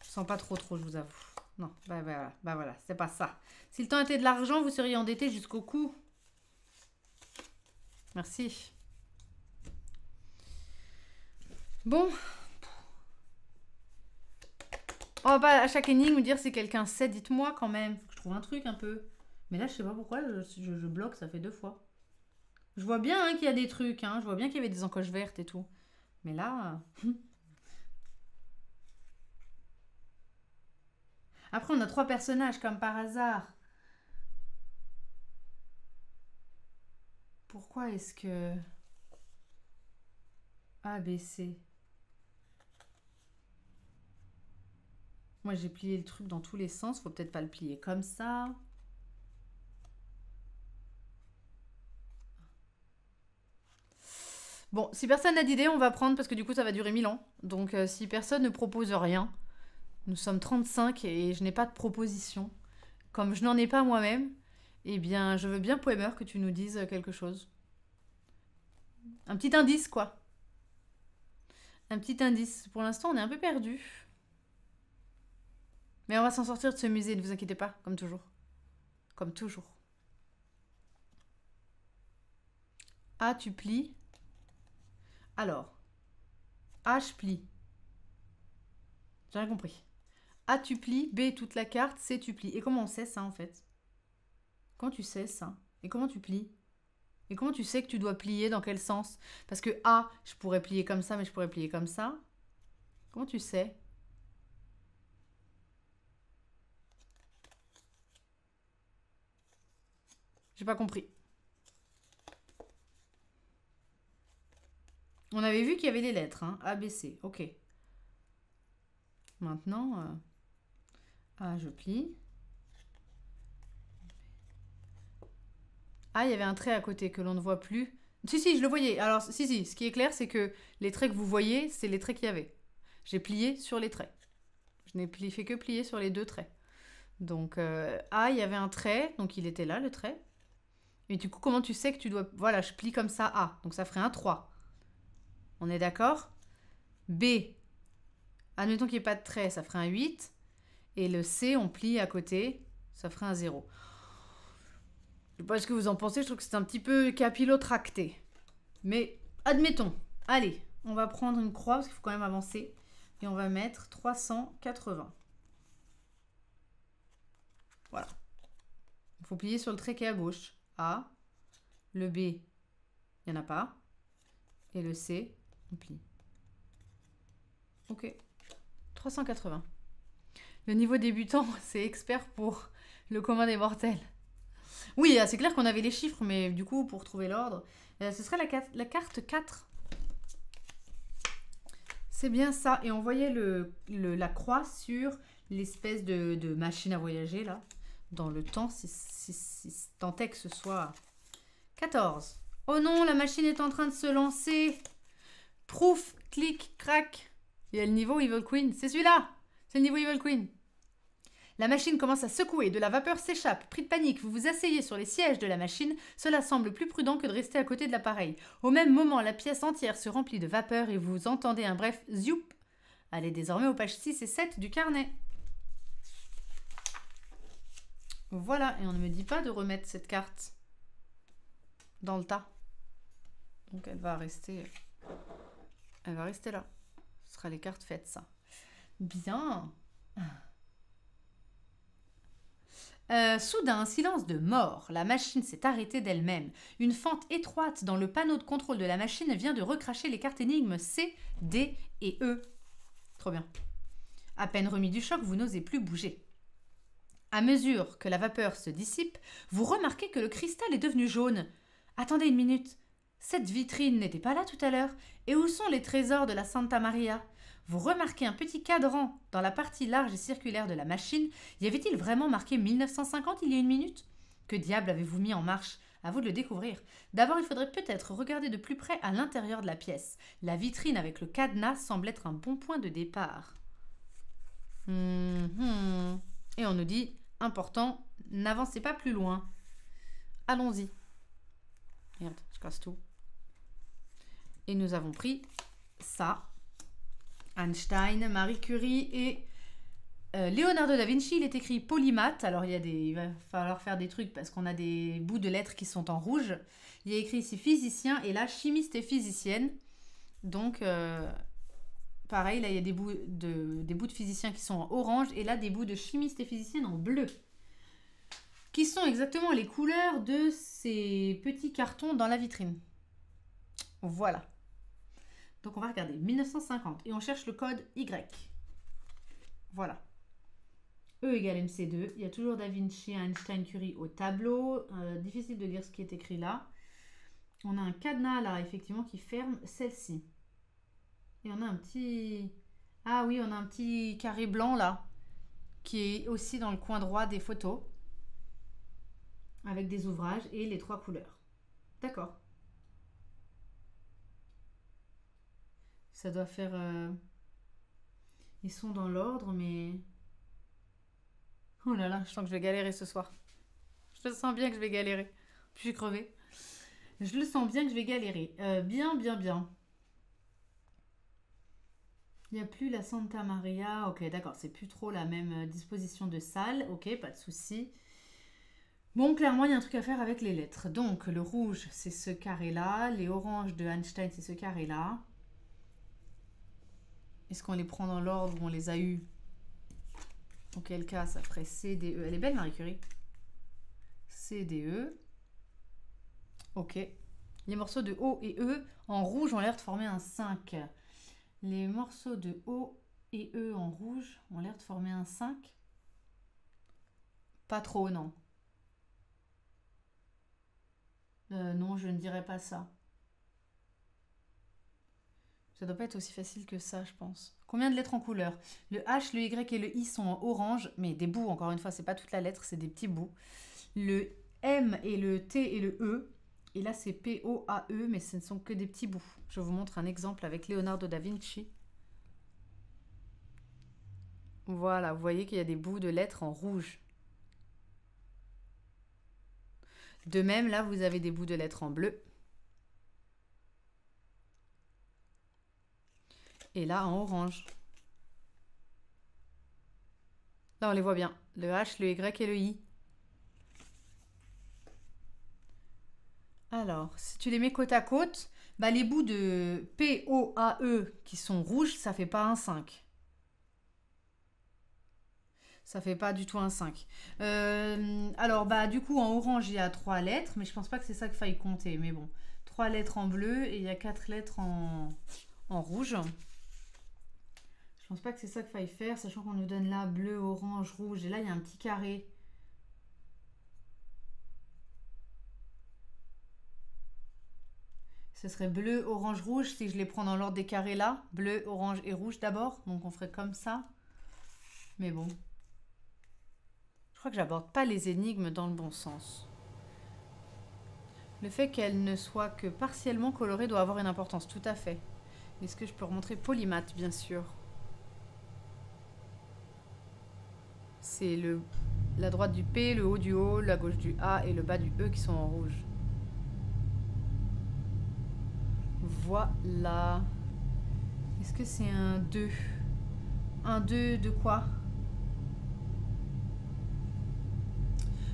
Je sens pas trop, je vous avoue. Non, bah voilà, c'est pas ça. Si le temps était de l'argent, vous seriez endetté jusqu'au cou. Merci. Bon. On va pas à chaque énigme dire si quelqu'un sait, dites-moi quand même. Faut que je trouve un truc un peu. Mais là, je sais pas pourquoi je bloque, ça fait 2 fois. Je vois bien hein, qu'il y a des trucs, hein. Je vois bien qu'il y avait des encoches vertes et tout. Mais là... Après, on a 3 personnages comme par hasard. Pourquoi est-ce que... A, B, C. Moi, j'ai plié le truc dans tous les sens. Faut peut-être pas le plier comme ça. Bon, si personne n'a d'idée, on va prendre parce que du coup, ça va durer 1000 ans. Donc, si personne ne propose rien, nous sommes 35 et je n'ai pas de proposition. Comme je n'en ai pas moi-même, eh bien, je veux bien, Poemer, que tu nous dises quelque chose. Un petit indice, quoi. Un petit indice. Pour l'instant, on est un peu perdu. Mais on va s'en sortir de ce musée, ne vous inquiétez pas, comme toujours. Comme toujours. A, tu plies. Alors, A, je plie. J'ai rien compris. A, tu plies. B, toute la carte. C, tu plies. Et comment on sait ça, en fait? Comment tu sais ça? Et comment tu plies? Et comment tu sais que tu dois plier dans quel sens? Parce que A, je pourrais plier comme ça, mais je pourrais plier comme ça. Comment tu sais? J'ai pas compris. On avait vu qu'il y avait les lettres, hein, A, B, C. Ok. Maintenant, A, je plie. Ah, il y avait un trait à côté que l'on ne voit plus. Si, je le voyais. Alors, si, ce qui est clair, c'est que les traits que vous voyez, c'est les traits qu'il y avait. J'ai plié sur les traits. Je n'ai fait que plier sur les 2 traits. Donc, A, il y avait un trait, donc il était là, le trait. Et du coup, comment tu sais que tu dois... Voilà, je plie comme ça A, donc ça ferait un 3. On est d'accord? B, admettons qu'il n'y ait pas de trait, ça ferait un 8. Et le C, on plie à côté, ça ferait un 0. Je sais pas ce que vous en pensez, je trouve que c'est un petit peu capillotracté. Mais admettons. Allez, on va prendre une croix parce qu'il faut quand même avancer. Et on va mettre 380. Voilà. Il faut plier sur le trait qui est à gauche. A. Le B, il n'y en a pas. Et le C, on plie. Ok. 380. Le niveau débutant, c'est expert pour le commun des mortels. Oui, c'est clair qu'on avait les chiffres, mais du coup, pour trouver l'ordre, ce serait la carte 4. C'est bien ça. Et on voyait la croix sur l'espèce de machine à voyager, là, dans le temps, si tant est que ce soit 14. Oh non, la machine est en train de se lancer. Proof, clic, crac. Il y a le niveau Evil Queen. C'est celui-là. C'est le niveau Evil Queen. La machine commence à secouer, de la vapeur s'échappe. Pris de panique, vous vous asseyez sur les sièges de la machine. Cela semble plus prudent que de rester à côté de l'appareil. Au même moment, la pièce entière se remplit de vapeur et vous entendez un bref zoup. Allez désormais aux pages 6 et 7 du carnet. Voilà, et on ne me dit pas de remettre cette carte dans le tas. Donc elle va rester là. Ce sera les cartes faites, ça. Bien. Soudain, un silence de mort. La machine s'est arrêtée d'elle-même. Une fente étroite dans le panneau de contrôle de la machine vient de recracher les cartes énigmes C, D et E. Trop bien. À peine remis du choc, vous n'osez plus bouger. À mesure que la vapeur se dissipe, vous remarquez que le cristal est devenu jaune. Attendez une minute. Cette vitrine n'était pas là tout à l'heure. Et où sont les trésors de la Santa Maria? Vous remarquez un petit cadran dans la partie large et circulaire de la machine. Y avait-il vraiment marqué 1950 il y a une minute? Que diable avez-vous mis en marche? À vous de le découvrir. D'abord, il faudrait peut-être regarder de plus près à l'intérieur de la pièce. La vitrine avec le cadenas semble être un bon point de départ. Et on nous dit, important, n'avancez pas plus loin. Allons-y. Merde, je casse tout. Et nous avons pris ça. Einstein, Marie Curie et Leonardo da Vinci. Il est écrit polymath. Alors il va falloir faire des trucs parce qu'on a des bouts de lettres qui sont en rouge. Il y a écrit ici physicien et là chimiste et physicienne. Donc pareil, là il y a des bouts de physiciens qui sont en orange et là des bouts de chimiste et physicienne en bleu. Qui sont exactement les couleurs de ces petits cartons dans la vitrine. Voilà. Donc on va regarder 1950 et on cherche le code Y. Voilà. E égale MC2. Il y a toujours Da Vinci, Einstein, Curie au tableau. Difficile de lire ce qui est écrit là. On a un cadenas là, effectivement, qui ferme celle-ci. Et on a un petit... Ah oui, on a un petit carré blanc là, qui est aussi dans le coin droit des photos. Avec des ouvrages et les 3 couleurs. D'accord. Ça doit faire... Ils sont dans l'ordre, mais... Oh là là, je sens que je vais galérer ce soir. Je le sens bien que je vais galérer. Je suis crevée. Je le sens bien que je vais galérer. Bien. Il n'y a plus la Santa Maria. Ok, d'accord, c'est plus trop la même disposition de salle. Ok, pas de souci. Bon, clairement, il y a un truc à faire avec les lettres. Donc, le rouge, c'est ce carré-là. Les oranges de Einstein, c'est ce carré-là. Est-ce qu'on les prend dans l'ordre où on les a eus? Auquel cas, ça ferait C, D, E. Elle est belle, Marie Curie. C, D, E. Ok. Les morceaux de O et E en rouge ont l'air de former un 5. Les morceaux de O et E en rouge ont l'air de former un 5. Pas trop, non. Non, je ne dirais pas ça. Ça doit pas être aussi facile que ça, je pense. Combien de lettres en couleur? Le H, le Y et le I sont en orange, mais des bouts, encore une fois, c'est pas toute la lettre, c'est des petits bouts. Le M et le T et le E. Et là, c'est P-O-A-E, mais ce ne sont que des petits bouts. Je vous montre un exemple avec Leonardo da Vinci. Voilà, vous voyez qu'il y a des bouts de lettres en rouge. De même, là, vous avez des bouts de lettres en bleu. Et là, en orange. Là, on les voit bien. Le H, le Y et le I. Alors, si tu les mets côte à côte, bah, les bouts de P, O, A, E qui sont rouges, ça fait pas un 5. Ça fait pas du tout un 5. Alors, bah, du coup, en orange, il y a 3 lettres, mais je pense pas que c'est ça qu'il faille compter. Mais bon, 3 lettres en bleu et il y a 4 lettres en rouge. Je pense pas que c'est ça qu'il faille faire, sachant qu'on nous donne là bleu, orange, rouge. Et là, il y a un petit carré. Ce serait bleu, orange, rouge si je les prends dans l'ordre des carrés là. Bleu, orange et rouge d'abord. Donc on ferait comme ça. Mais bon. Je crois que j'aborde pas les énigmes dans le bon sens. Le fait qu'elles ne soient que partiellement colorées doit avoir une importance, tout à fait. Est-ce que je peux remontrer polymath, bien sûr? C'est la droite du P, le haut du O, la gauche du A et le bas du E qui sont en rouge. Voilà. Est-ce que c'est un 2? Un 2 de quoi?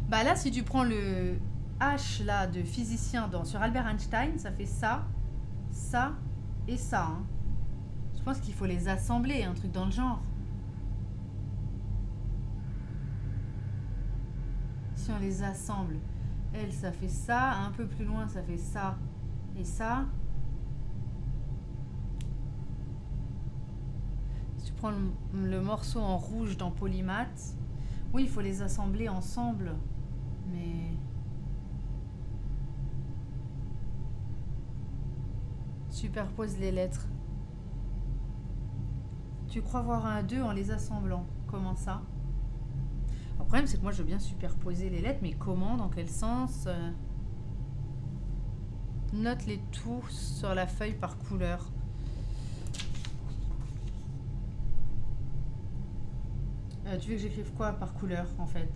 Bah là, si tu prends le H là de physicien sur Albert Einstein, ça fait ça, ça et ça. Hein. Je pense qu'il faut les assembler, un truc dans le genre. Si on les assemble, elle, ça fait ça. Un peu plus loin, ça fait ça et ça. Si tu prends le morceau en rouge dans polymath, Oui, il faut les assembler ensemble. Mais... Superpose les lettres. Tu crois voir un 2 en les assemblant. Comment ça? Le problème, c'est que moi, je veux bien superposer les lettres, mais comment? Dans quel sens? Note les tout sur la feuille par couleur. Tu veux que j'écrive quoi par couleur, en fait?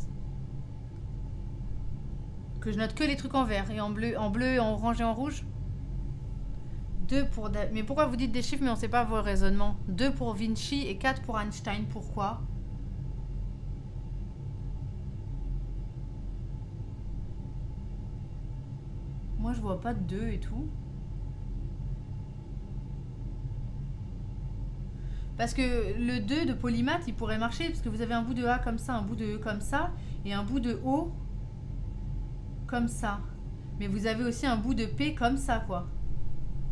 Que je note que les trucs en vert et en bleu, en orange et en rouge? 2 pour... Mais pourquoi vous dites des chiffres mais on ne sait pas vos raisonnements? 2 pour Vinci et 4 pour Einstein. Pourquoi? Moi, je vois pas de 2 et tout. Parce que le 2 de polymath, il pourrait marcher parce que vous avez un bout de A comme ça, un bout de E comme ça et un bout de O comme ça. Mais vous avez aussi un bout de P comme ça, quoi.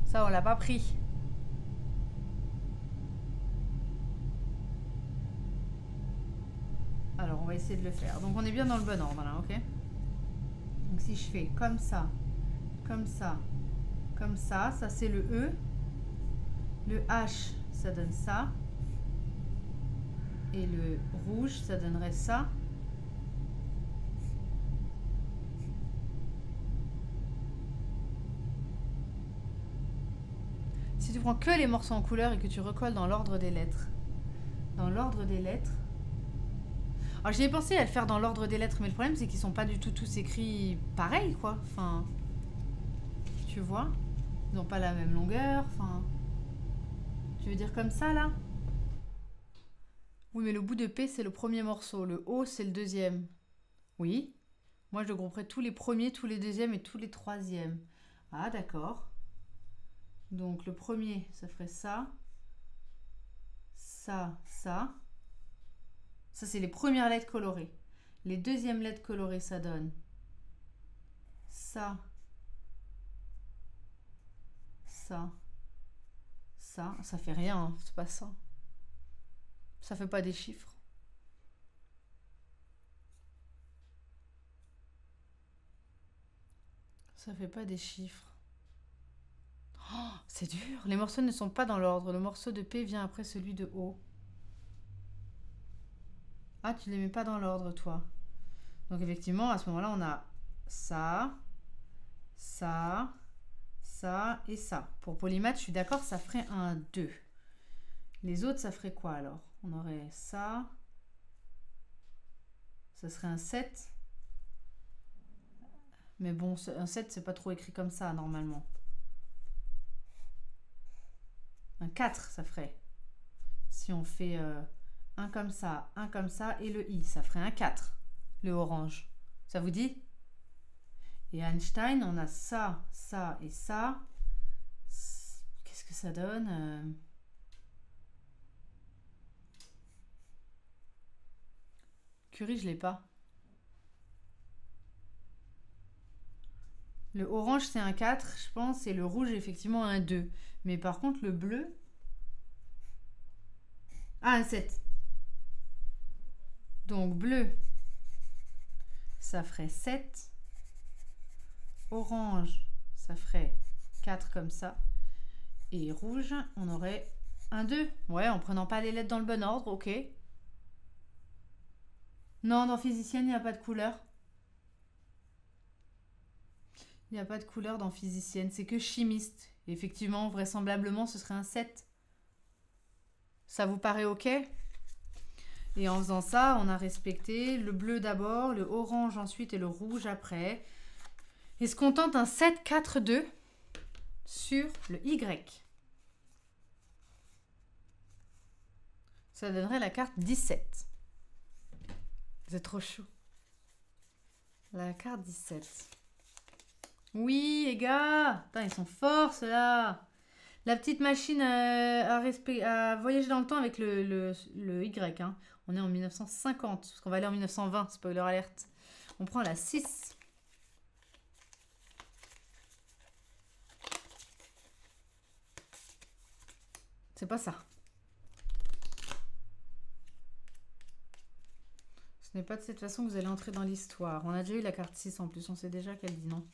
Ça, on l'a pas pris. Alors, on va essayer de le faire. Donc, on est bien dans le bon ordre, là, ok? Donc, si je fais comme ça, comme ça, comme ça, ça c'est le E. Le H, ça donne ça. Et le rouge, ça donnerait ça. Si tu prends que les morceaux en couleur et que tu recolles dans l'ordre des lettres. Dans l'ordre des lettres. Alors j'y ai pensé à le faire dans l'ordre des lettres, mais le problème c'est qu'ils sont pas du tout tous écrits pareil, quoi. Enfin, tu vois, ils n'ont pas la même longueur. Enfin, tu veux dire comme ça là? Oui, mais le bout de P c'est le premier morceau, le O c'est le deuxième. Oui. Moi je grouperais tous les premiers, tous les deuxièmes et tous les troisièmes. Ah d'accord. Donc le premier, ça ferait ça, ça, ça. Ça, c'est les premières lettres colorées. Les deuxièmes lettres colorées, ça donne ça, ça, ça. Ça fait rien, hein, c'est pas ça. Ça fait pas des chiffres. Ça fait pas des chiffres. Oh, c'est dur. Les morceaux ne sont pas dans l'ordre. Le morceau de P vient après celui de O. Ah, tu les mets pas dans l'ordre, toi. Donc effectivement, à ce moment-là, on a ça, ça, ça et ça. Pour polymath, je suis d'accord, ça ferait un 2. Les autres, ça ferait quoi alors? On aurait ça. Ça serait un 7. Mais bon, un 7, c'est pas trop écrit comme ça, normalement. Un 4, ça ferait. Si on fait un comme ça et le I, ça ferait un 4. Le orange. Ça vous dit? Et Einstein, on a ça, ça et ça. Qu'est-ce que ça donne? Curie, je l'ai pas. Le orange, c'est un 4, je pense, et le rouge, effectivement, un 2. Mais par contre, le bleu... Ah, un 7. Donc, bleu, ça ferait 7. Orange, ça ferait 4 comme ça. Et rouge, on aurait un 2. Ouais, en prenant pas les lettres dans le bon ordre, ok. Non, dans physicienne, il n'y a pas de couleur. Il n'y a pas de couleur dans physicienne, c'est que chimiste. Et effectivement, vraisemblablement, ce serait un 7. Ça vous paraît ok? Et en faisant ça, on a respecté le bleu d'abord, le orange ensuite et le rouge après. Est-ce qu'on tente un 7, 4, 2 sur le Y? Ça donnerait la carte 17. Vous êtes trop chou. La carte 17. Oui, les gars. Putain, ils sont forts, ceux-là. La petite machine à voyager dans le temps avec le Y. Hein. On est en 1950, parce qu'on va aller en 1920, spoiler alerte. On prend la 6. C'est pas ça. Ce n'est pas de cette façon que vous allez entrer dans l'histoire. On a déjà eu la carte 6 en plus, on sait déjà qu'elle dit non.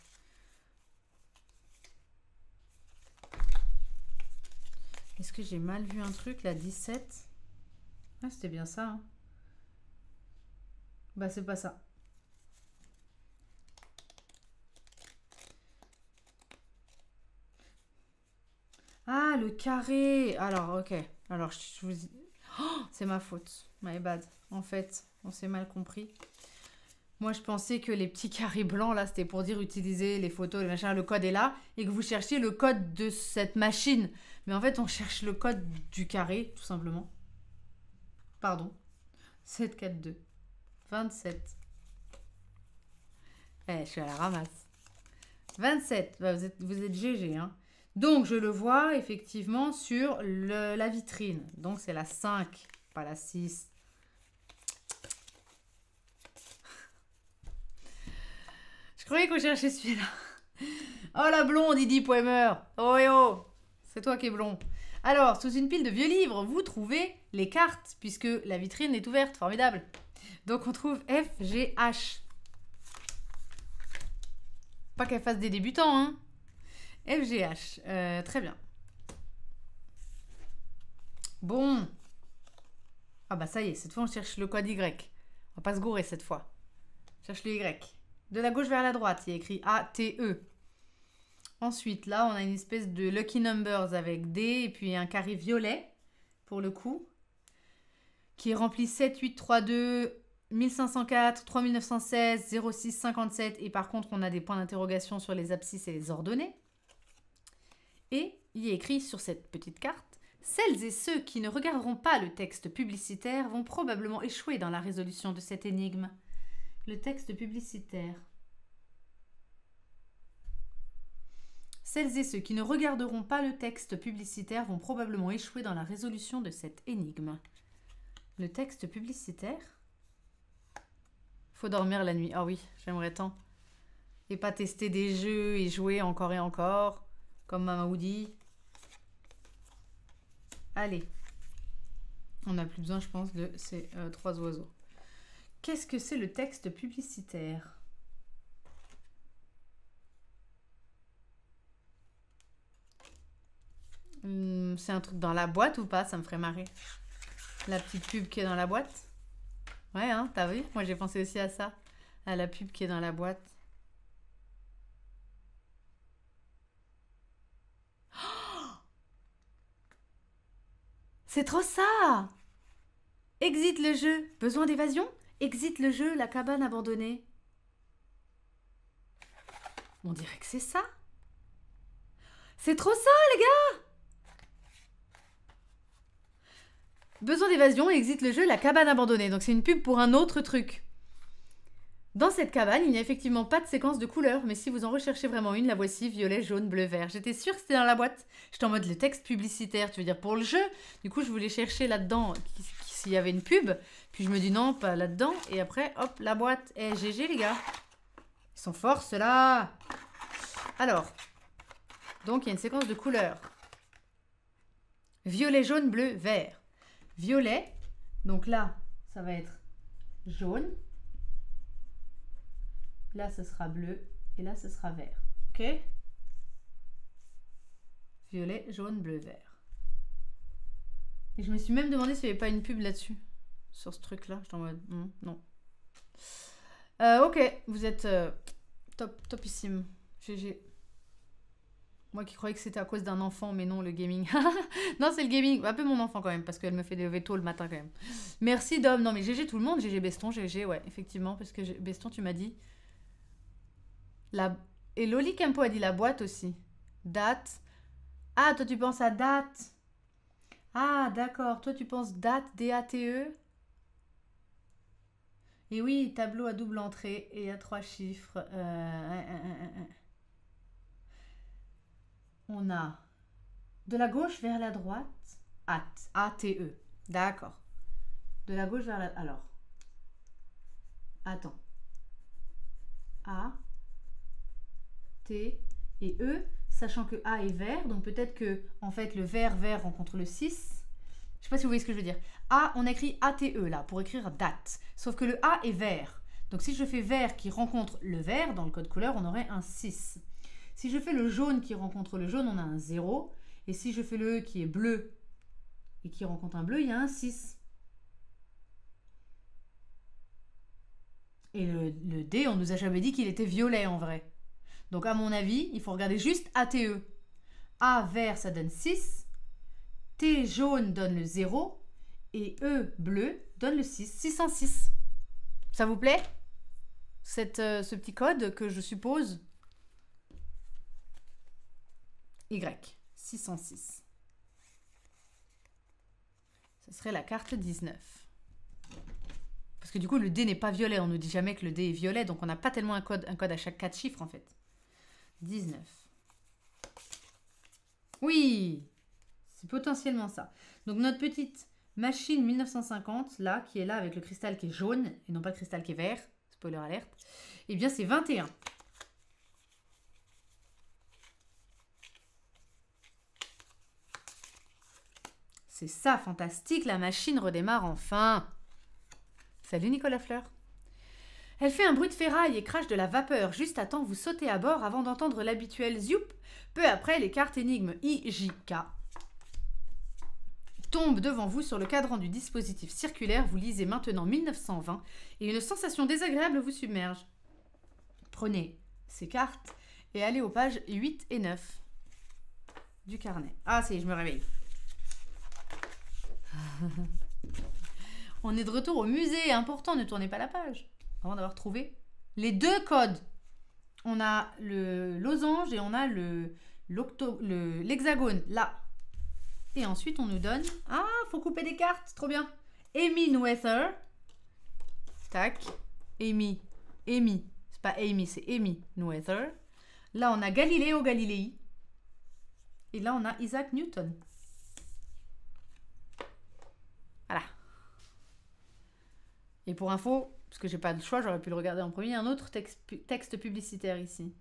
Est-ce que j'ai mal vu un truc, la 17? Ah, c'était bien ça. Hein. Bah, c'est pas ça. Ah, le carré. Alors, ok. Alors, je vous... Oh, c'est ma faute. My bad. En fait, on s'est mal compris. Moi, je pensais que les petits carrés blancs, là, c'était pour dire utiliser les photos, les machins, le code est là, et que vous cherchiez le code de cette machine. Mais en fait, on cherche le code du carré, tout simplement. Pardon. 742. 27. Eh, je suis à la ramasse. 27. Bah, vous êtes GG, hein. Donc, je le vois effectivement sur la vitrine. Donc, c'est la 5, pas la 6. Je croyais qu'on cherchait celui-là. Oh, la blonde, Didi Poemer. Oh, et oh. C'est toi qui es blond. Alors, sous une pile de vieux livres, vous trouvez les cartes, puisque la vitrine est ouverte. Formidable. Donc, on trouve F, G, H. Pas qu'elle fasse des débutants, hein. FGH, très bien. Bon. Ah bah ça y est, cette fois on cherche le code Y. On va pas se gourer cette fois. On cherche le Y. De la gauche vers la droite, il y a écrit A-T-E. Ensuite, là, on a une espèce de lucky numbers avec D et puis un carré violet, pour le coup, qui est rempli 7, 8, 3, 2, 1504, 3916, 06, 57. Et par contre, on a des points d'interrogation sur les abscisses et les ordonnées. Et il y a écrit sur cette petite carte « Celles et ceux qui ne regarderont pas le texte publicitaire vont probablement échouer dans la résolution de cette énigme. » Le texte publicitaire. Celles et ceux qui ne regarderont pas le texte publicitaire vont probablement échouer dans la résolution de cette énigme. Le texte publicitaire. Faut dormir la nuit. Ah oui, j'aimerais tant. Et pas tester des jeux et jouer encore et encore. Comme Maman Woody. Allez. On n'a plus besoin, je pense, de ces 3 oiseaux. Qu'est-ce que c'est le texte publicitaire? C'est un truc dans la boîte ou pas? Ça me ferait marrer. La petite pub qui est dans la boîte. Ouais, hein, t'as vu? Moi, j'ai pensé aussi à ça. À la pub qui est dans la boîte. C'est trop ça! Exit le jeu. Besoin d'évasion? Exit le jeu, la cabane abandonnée. On dirait que c'est ça. C'est trop ça, les gars! Besoin d'évasion, exit le jeu, la cabane abandonnée. Donc c'est une pub pour un autre truc. Dans cette cabane, il n'y a effectivement pas de séquence de couleurs, mais si vous en recherchez vraiment une, la voici, violet, jaune, bleu, vert. J'étais sûre que c'était dans la boîte. J'étais en mode le texte publicitaire, tu veux dire pour le jeu. Du coup, je voulais chercher là-dedans s'il y avait une pub. Puis je me dis non, pas là-dedans. Et après, hop, la boîte. Eh, GG les gars. Ils sont forts ceux-là. Alors, donc il y a une séquence de couleurs. Violet, jaune, bleu, vert. Violet, donc là, ça va être jaune. Là, ce sera bleu. Et là, ce sera vert. OK? Violet, jaune, bleu, vert. Et je me suis même demandé s'il n'y avait pas une pub là-dessus. Sur ce truc-là. J'étais en mode, non. OK. Vous êtes topissime. GG. Moi qui croyais que c'était à cause d'un enfant, mais non, le gaming. Non, c'est le gaming. Un peu mon enfant quand même, parce qu'elle me fait des lever tôt le matin quand même. Merci Dom. Non, mais GG tout le monde. GG Beston, GG, ouais, effectivement. Parce que Beston, tu m'as dit... Et Loli Campo a dit la boîte aussi. Date. Ah, toi tu penses à date. Ah, d'accord. Toi tu penses date, D-A-T-E. Et oui, tableau à double entrée et à 3 chiffres. On a de la gauche vers la droite. A-T-E. D'accord. De la gauche vers la... Alors. Attends. A. T et E, sachant que A est vert, donc peut-être que en fait le vert rencontre le 6, Je sais pas si vous voyez ce que je veux dire. A, on a écrit ATE là, pour écrire date. Sauf que le A est vert. Donc si je fais vert qui rencontre le vert, dans le code couleur, on aurait un 6. Si je fais le jaune qui rencontre le jaune, on a un 0. Et si je fais le E qui est bleu et qui rencontre un bleu, il y a un 6. Et le D, on nous a jamais dit qu'il était violet en vrai. Donc à mon avis, il faut regarder juste ATE. A vert, ça donne 6. T jaune donne le 0. Et E bleu donne le 6. 606. Ça vous plaît ce petit code que je suppose Y. 606. Ce serait la carte 19. Parce que du coup, le D n'est pas violet. On ne nous dit jamais que le D est violet. Donc, on n'a pas tellement un code à chaque 4 chiffres, en fait. 19. Oui, c'est potentiellement ça. Donc, notre petite machine 1950, là, qui est là avec le cristal qui est jaune, et non pas le cristal qui est vert, spoiler alerte, eh bien, c'est 21. C'est ça, fantastique, la machine redémarre enfin. Salut Nicolas Fleur. Elle fait un bruit de ferraille et crache de la vapeur juste à temps vous sautez à bord avant d'entendre l'habituel zoup. Peu après, les cartes énigmes IJK tombent devant vous sur le cadran du dispositif circulaire. Vous lisez maintenant 1920 et une sensation désagréable vous submerge. Prenez ces cartes et allez aux pages 8 et 9 du carnet. Ah, ça y est, je me réveille. On est de retour au musée. Important, ne tournez pas la page. Avant d'avoir trouvé les deux codes. On a le losange et on a l'hexagone là. Et ensuite, on nous donne... Ah, faut couper des cartes. Trop bien. Amy Noether. Tac. Amy. C'est pas Amy, c'est Amy Noether. Là, on a Galileo Galilei. Et là, on a Isaac Newton. Voilà. Et pour info, parce que j'ai pas le choix, j'aurais pu le regarder en premier, un autre texte publicitaire ici.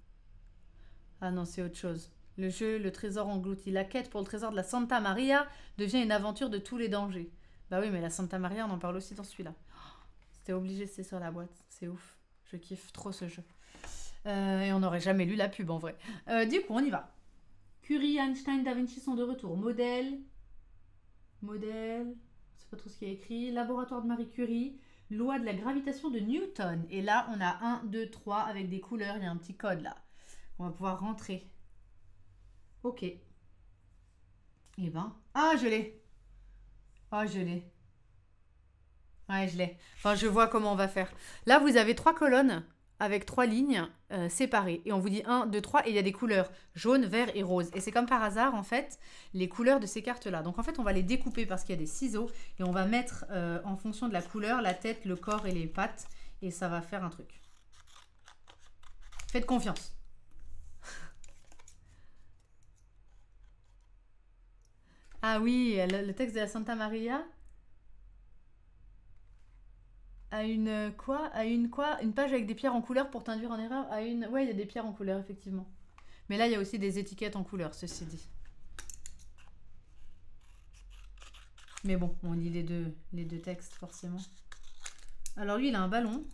Ah non, c'est autre chose. Le jeu, le trésor englouti. La quête pour le trésor de la Santa Maria devient une aventure de tous les dangers. Bah oui, mais la Santa Maria, on en parle aussi dans celui-là. C'était obligé, c'est sur la boîte. C'est ouf. Je kiffe trop ce jeu. Et on n'aurait jamais lu la pub en vrai. Du coup, on y va. Curie, Einstein, Da Vinci sont de retour. Modèle. Je sais pas trop ce qu'il y a écrit. Laboratoire de Marie Curie. Loi de la gravitation de Newton. Et là, on a 1, 2, 3 avec des couleurs. Il y a un petit code là. On va pouvoir rentrer. Ok. Eh ben. Ah, je l'ai. Ah, je l'ai. Ouais, je l'ai. Enfin, je vois comment on va faire. Là, vous avez 3 colonnes avec 3 lignes séparées. Et on vous dit 1, 2, 3. Et il y a des couleurs jaune, vert et rose. Et c'est comme par hasard, en fait, les couleurs de ces cartes-là. Donc, en fait, on va les découper parce qu'il y a des ciseaux. Et on va mettre, en fonction de la couleur, la tête, le corps et les pattes. Et ça va faire un truc. Faites confiance. Ah oui, le texte de la Santa Maria a une quoi? Une page avec des pierres en couleur pour t'induire en erreur. Ouais, il y a des pierres en couleur, effectivement. Mais là, il y a aussi des étiquettes en couleur, ceci dit. Mais bon, on lit les deux textes, forcément. Alors lui, il a un ballon.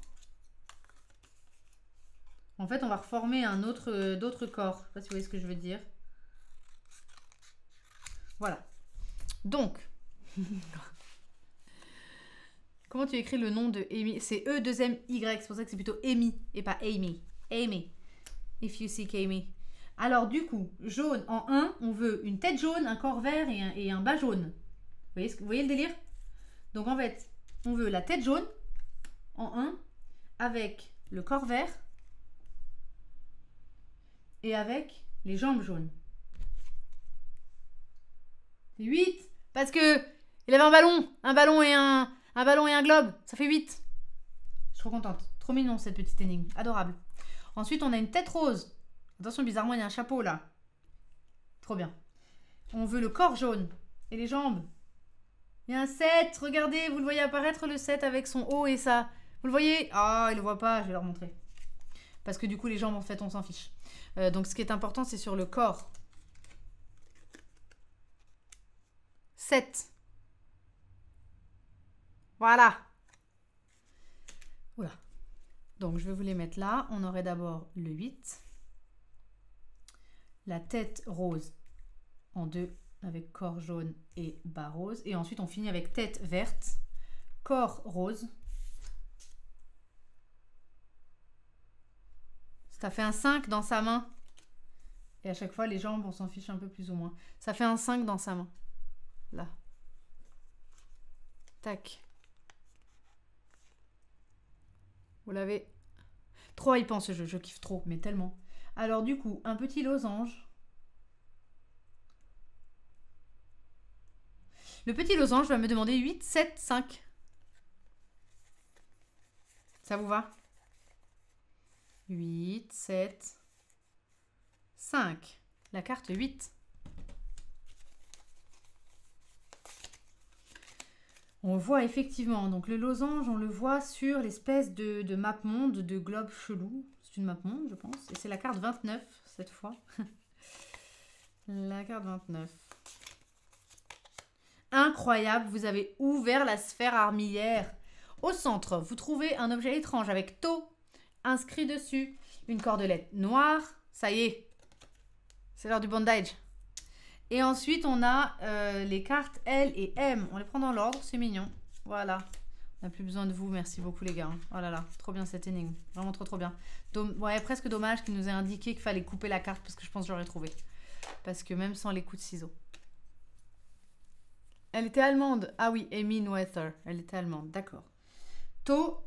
En fait, on va reformer d'autres corps. Je sais pas si vous voyez ce que je veux dire. Voilà. Donc, comment tu écris le nom de Amy? C'est E2MY, c'est pour ça que c'est plutôt Amy et pas Amy. Amy. If you seek Amy. Alors, du coup, jaune en 1, on veut une tête jaune, un corps vert et un bas jaune. Vous voyez le délire? Donc, en fait, on veut la tête jaune en 1 avec le corps vert et avec les jambes jaunes. 8 parce que il avait un ballon et un globe, ça fait 8. Je suis trop contente, trop mignon cette petite énigme, adorable. Ensuite on a une tête rose. Attention, bizarrement il y a un chapeau là. Trop bien. On veut le corps jaune et les jambes. Il y a un 7, regardez, vous le voyez apparaître le 7 avec son haut et ça. Vous le voyez? Ah, il le voit pas, je vais leur montrer. Parce que du coup les jambes en fait on s'en fiche. Donc ce qui est important c'est sur le corps. 7. Voilà. Oula. Donc, je vais vous les mettre là. On aurait d'abord le 8. La tête rose en 2 avec corps jaune et bas rose. Et ensuite, on finit avec tête verte, corps rose. Ça fait un 5 dans sa main. Et à chaque fois, les jambes, on s'en fiche un peu plus ou moins. Ça fait un 5 dans sa main. Là. Tac. Vous l'avez. Trop hypant ce jeu, je kiffe trop, mais tellement. Alors du coup, un petit losange. Le petit losange va me demander 8, 7, 5. Ça vous va? 8, 7, 5. La carte 8. On voit effectivement, donc le losange, on le voit sur l'espèce de map monde, de globe chelou. C'est une map monde, je pense. Et c'est la carte 29, cette fois. La carte 29. Incroyable, vous avez ouvert la sphère armilière. Au centre, vous trouvez un objet étrange avec To inscrit dessus. Une cordelette noire. Ça y est, c'est l'heure du bondage. Et ensuite, on a les cartes L et M. On les prend dans l'ordre, c'est mignon. Voilà. On n'a plus besoin de vous, merci beaucoup les gars. Oh là là, trop bien cette énigme. Vraiment trop bien. Ouais, presque dommage qu'il nous ait indiqué qu'il fallait couper la carte parce que je pense que j'aurais trouvé. Parce que même sans les coups de ciseaux. Elle était allemande. Ah oui, Amy Noether. Elle était allemande, d'accord. To,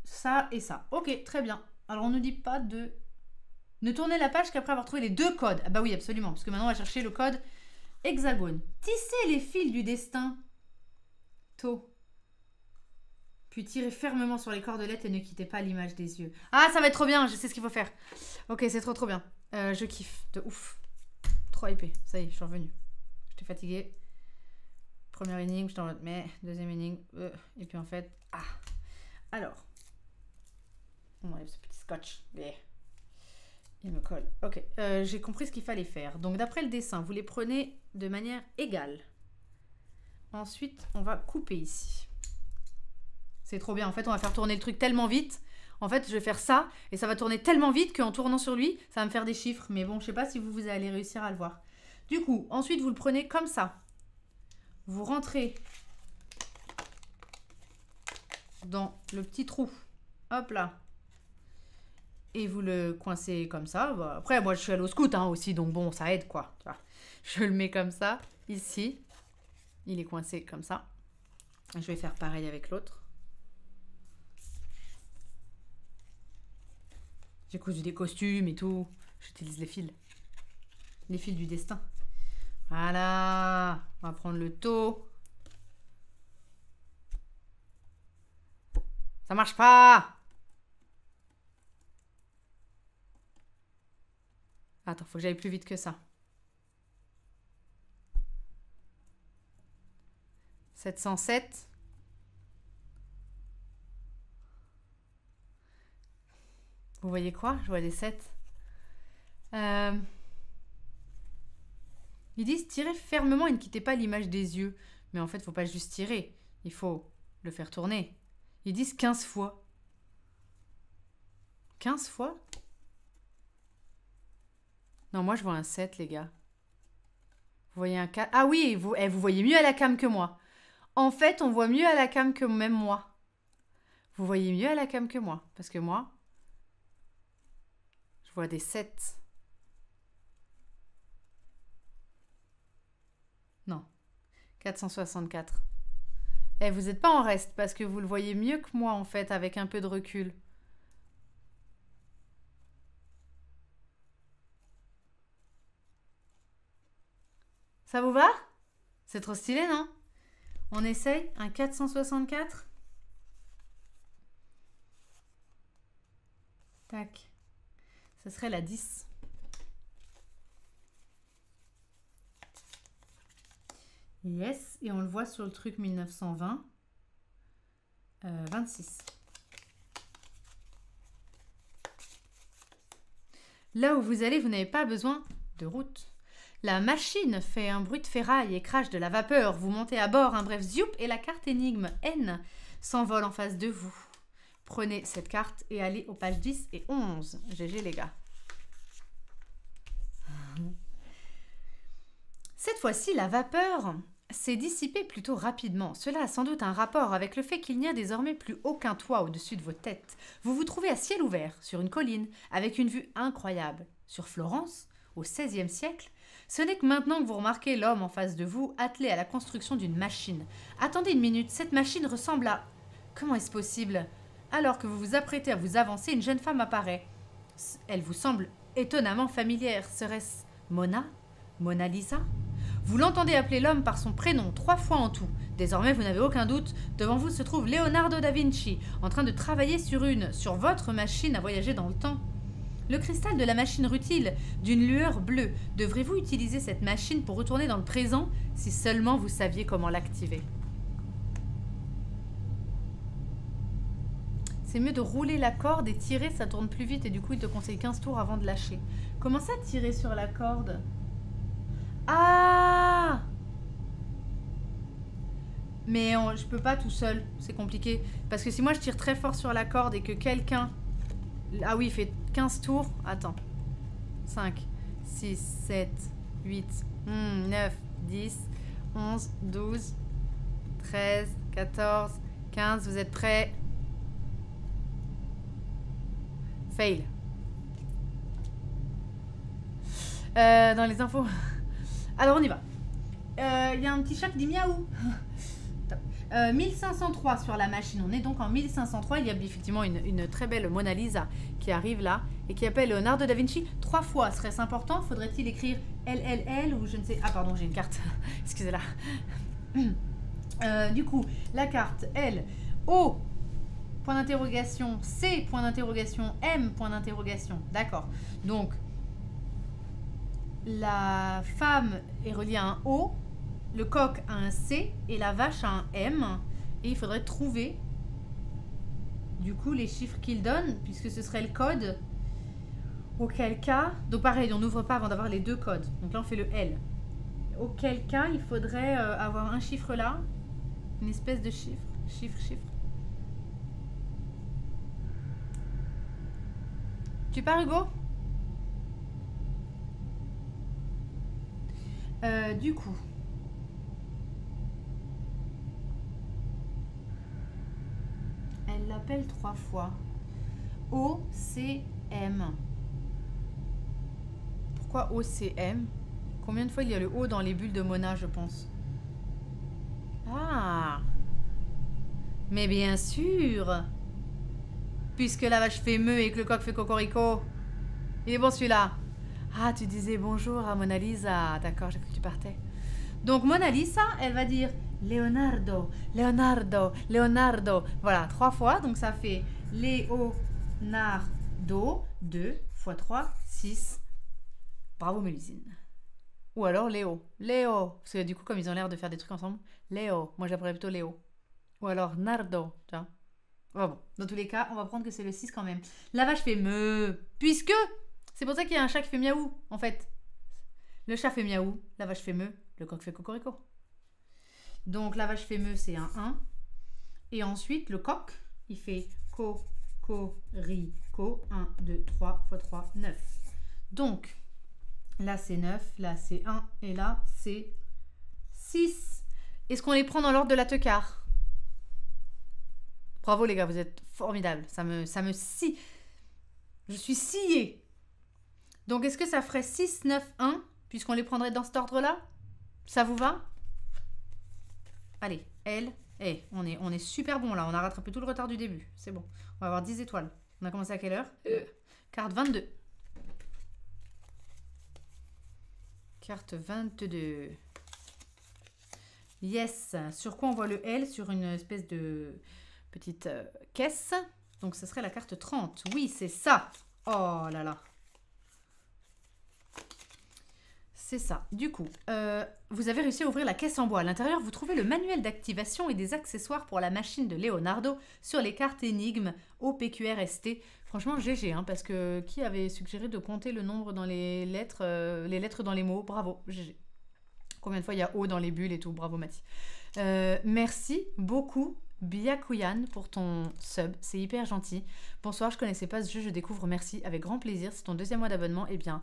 ça et ça. Ok, très bien. Alors on ne dit pas de... Ne tournez la page qu'après avoir trouvé les 2 codes. Ah bah oui, absolument. Parce que maintenant, on va chercher le code hexagone. Tissez les fils du destin. To. Puis tirez fermement sur les cordelettes et ne quittez pas l'image des yeux. Ah, ça va être trop bien. Je sais ce qu'il faut faire. Ok, c'est trop bien. Je kiffe. De ouf. Trop hypé. Ça y est, je suis revenue. J'étais fatiguée. Première énigme, j'étais en mode mais. Deuxième énigme. Et puis en fait... Ah. Alors. On enlève ce petit scotch. Il me colle. Ok, j'ai compris ce qu'il fallait faire. Donc d'après le dessin, vous les prenez de manière égale. Ensuite, on va couper ici. C'est trop bien. En fait, on va faire tourner le truc tellement vite. En fait, je vais faire ça et ça va tourner tellement vite qu'en tournant sur lui, ça va me faire des chiffres. Mais bon, je sais pas si vous allez réussir à le voir. Du coup, ensuite, vous le prenez comme ça. Vous rentrez dans le petit trou. Hop là. Et vous le coincez comme ça. Bah, après, moi, je suis allée au scout aussi, donc bon, ça aide, quoi. Tu vois. Je le mets comme ça, ici. Il est coincé comme ça. Je vais faire pareil avec l'autre. J'ai cousu des costumes et tout. J'utilise les fils. Les fils du destin. Voilà. On va prendre le To. Ça marche pas. Attends, faut que j'aille plus vite que ça. 707. Vous voyez quoi? Je vois des 7. Ils disent tirer fermement et ne quittez pas l'image des yeux. Mais en fait, il ne faut pas juste tirer. Il faut le faire tourner. Ils disent 15 fois. 15 fois? Non, moi, je vois un 7, les gars. Vous voyez un 4? Ah oui, vous voyez mieux à la cam que moi. En fait, on voit mieux à la cam que même moi. Vous voyez mieux à la cam que moi. Parce que moi, je vois des 7. Non. 464. Vous n'êtes pas en reste parce que vous le voyez mieux que moi, en fait, avec un peu de recul. Ça vous va? C'est trop stylé, non? On essaye un 464. Tac. Ce serait la 10. Yes. Et on le voit sur le truc 1920. 26. Là où vous allez, vous n'avez pas besoin de route. La machine fait un bruit de ferraille et crache de la vapeur. Vous montez à bord, un bref zoup et la carte énigme N s'envole en face de vous. Prenez cette carte et allez aux pages 10 et 11. GG les gars. Cette fois-ci, la vapeur s'est dissipée plutôt rapidement. Cela a sans doute un rapport avec le fait qu'il n'y a désormais plus aucun toit au-dessus de vos têtes. Vous vous trouvez à ciel ouvert, sur une colline, avec une vue incroyable. Sur Florence, au XVIe siècle, ce n'est que maintenant que vous remarquez l'homme en face de vous, attelé à la construction d'une machine. Attendez une minute, cette machine ressemble à... Comment est-ce possible ? Alors que vous vous apprêtez à vous avancer, une jeune femme apparaît. Elle vous semble étonnamment familière. Serait-ce Mona ? Mona Lisa ? Vous l'entendez appeler l'homme par son prénom 3 fois en tout. Désormais, vous n'avez aucun doute. Devant vous se trouve Leonardo da Vinci, en train de travailler sur votre machine à voyager dans le temps. Le cristal de la machine rutile d'une lueur bleue. Devrez-vous utiliser cette machine pour retourner dans le présent si seulement vous saviez comment l'activer? C'est mieux de rouler la corde et tirer, ça tourne plus vite et du coup il te conseille 15 tours avant de lâcher. Comment ça tirer sur la corde? Ah! Mais je peux pas tout seul, c'est compliqué. Parce que si moi je tire très fort sur la corde et que quelqu'un... Ah oui, il fait 15 tours. Attends. 5, 6, 7, 8, 9, 10, 11, 12, 13, 14, 15. Vous êtes prêts? Fail. Dans les infos. Alors on y va. Il y a un petit chat qui dit miaou. 1503 sur la machine. On est donc en 1503. Il y a effectivement une très belle Mona Lisa qui arrive là et qui appelle Leonardo da Vinci 3 fois. Serait-ce important? Faudrait-il écrire LLL ou je ne sais... Ah pardon, j'ai une carte. Excusez-la. Du coup, la carte L, O, point d'interrogation, C, point d'interrogation, M, point d'interrogation. D'accord. Donc, la femme est reliée à un O, le coq a un C et la vache a un M. Et il faudrait trouver, du coup, les chiffres qu'il donne, puisque ce serait le code. Auquel cas... Donc pareil, on n'ouvre pas avant d'avoir les deux codes. Donc là, on fait le L. Auquel cas, il faudrait avoir un chiffre là, une espèce de chiffre. Chiffre. Tu pars, Hugo? Du coup... Elle l'appelle 3 fois. O-C-M. Pourquoi O-C-M? Combien de fois il y a le O dans les bulles de Mona, je pense? Ah! Mais bien sûr! Puisque la vache fait meu et que le coq fait cocorico. Il est bon celui-là. Ah, tu disais bonjour à Mona Lisa. D'accord, j'ai cru que tu partais. Donc Mona Lisa, elle va dire Leonardo, Leonardo, Leonardo. Voilà, 3 fois. Donc ça fait Leonardo. 2 x 3, 6. Bravo Mélusine. Ou alors Léo. Léo. Parce que du coup, comme ils ont l'air de faire des trucs ensemble, Léo. Moi, j'appellerais plutôt Léo. Ou alors Nardo. Tu vois. Bon, dans tous les cas, on va prendre que c'est le 6 quand même. La vache fait me. Puisque c'est pour ça qu'il y a un chat qui fait miaou, en fait. Le chat fait miaou, la vache fait me, le coq fait cocorico. Donc la vache fait me, c'est un 1. Et ensuite, le coq, il fait cocorico. 1, 2, 3 x 3, 9. Donc, là c'est 9, là c'est 1, et là c'est 6. Est-ce qu'on les prend dans l'ordre de la teucar? Bravo les gars, vous êtes formidables. Ça me scie. Je suis sciée. Donc, est-ce que ça ferait 6, 9, 1, puisqu'on les prendrait dans cet ordre-là? Ça vous va? Allez, L, et on est super bon là. On a rattrapé tout le retard du début. C'est bon. On va avoir 10 étoiles. On a commencé à quelle heure? Carte 22. Carte 22. Yes. Sur quoi on voit le L? Sur une espèce de petite caisse. Donc, ce serait la carte 30. Oui, c'est ça. Oh là là. C'est ça. Du coup, vous avez réussi à ouvrir la caisse en bois. À l'intérieur, vous trouvez le manuel d'activation et des accessoires pour la machine de Leonardo sur les cartes énigmes OPQRST. Franchement, GG, hein, parce que qui avait suggéré de compter le nombre dans les lettres dans les mots? Bravo, GG. Combien de fois il y a O dans les bulles et tout? Bravo, Mathie. Merci beaucoup, Byakuyan pour ton sub, c'est hyper gentil. Bonsoir, je connaissais pas ce jeu, je découvre, merci, avec grand plaisir. C'est ton 2e mois d'abonnement, eh bien,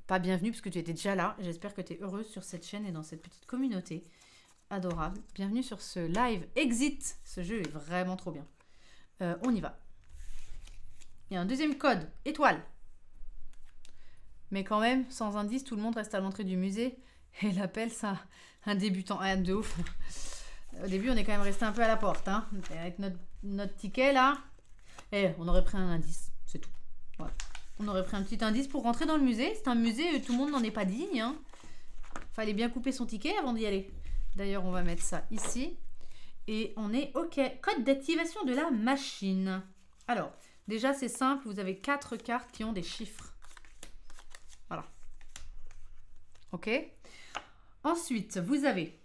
pas bienvenue parce que tu étais déjà là. J'espère que tu es heureuse sur cette chaîne et dans cette petite communauté adorable. Bienvenue sur ce live Exit. Ce jeu est vraiment trop bien. On y va. Il y a un 2e code, étoile. Mais quand même, sans indice, tout le monde reste à l'entrée du musée et l'appelle ça un débutant. Ah, de ouf. Au début, on est quand même resté un peu à la porte, hein, avec notre ticket là. Et on aurait pris un indice, c'est tout. Voilà. On aurait pris un petit indice pour rentrer dans le musée. C'est un musée, tout le monde n'en est pas digne. Hein. Fallait bien couper son ticket avant d'y aller. D'ailleurs, on va mettre ça ici. Et on est OK. Code d'activation de la machine. Alors, déjà, c'est simple. Vous avez 4 cartes qui ont des chiffres. Voilà. OK. Ensuite, vous avez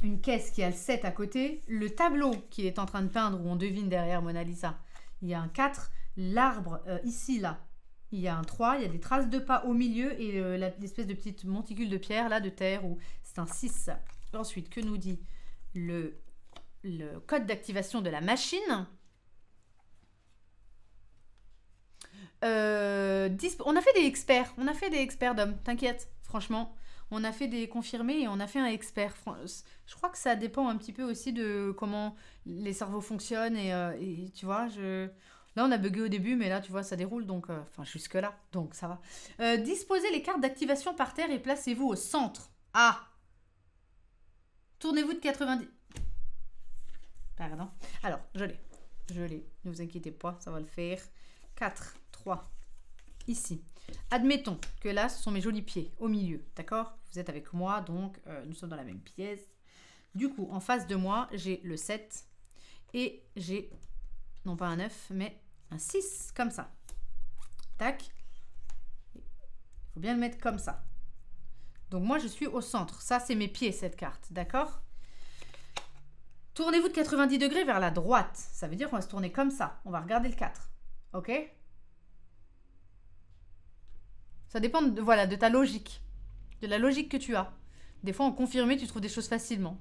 une caisse qui a le 7 à côté. Le tableau qu'il est en train de peindre, où on devine derrière Mona Lisa, il y a un 4. L'arbre, ici, là, il y a un 3. Il y a des traces de pas au milieu et l'espèce de petite monticule de pierre, là, de terre, où c'est un 6. Ensuite, que nous dit le code d'activation de la machine? On a fait des experts. On a fait des experts d'hommes, t'inquiète, franchement. On a fait des confirmés et on a fait un expert. Je crois que ça dépend un petit peu aussi de comment les cerveaux fonctionnent. Et tu vois, là, on a bugué au début, mais là, tu vois, ça déroule. Donc, enfin, jusque-là. Donc, ça va. Disposez les cartes d'activation par terre et placez-vous au centre. Ah! Tournez-vous de 90... Pardon. Alors, je l'ai. Ne vous inquiétez pas, ça va le faire. 4, 3, ici. Admettons que là, ce sont mes jolis pieds au milieu, d'accord? Vous êtes avec moi, donc nous sommes dans la même pièce. Du coup, en face de moi, j'ai le 7 et j'ai, non pas un 9, mais un 6, comme ça. Tac. Il faut bien le mettre comme ça. Donc moi, je suis au centre. Ça, c'est mes pieds, cette carte, d'accord? Tournez-vous de 90 degrés vers la droite. Ça veut dire qu'on va se tourner comme ça. On va regarder le 4. OK? Ça dépend de ta logique. De la logique que tu as. Des fois, en confirmé, tu trouves des choses facilement.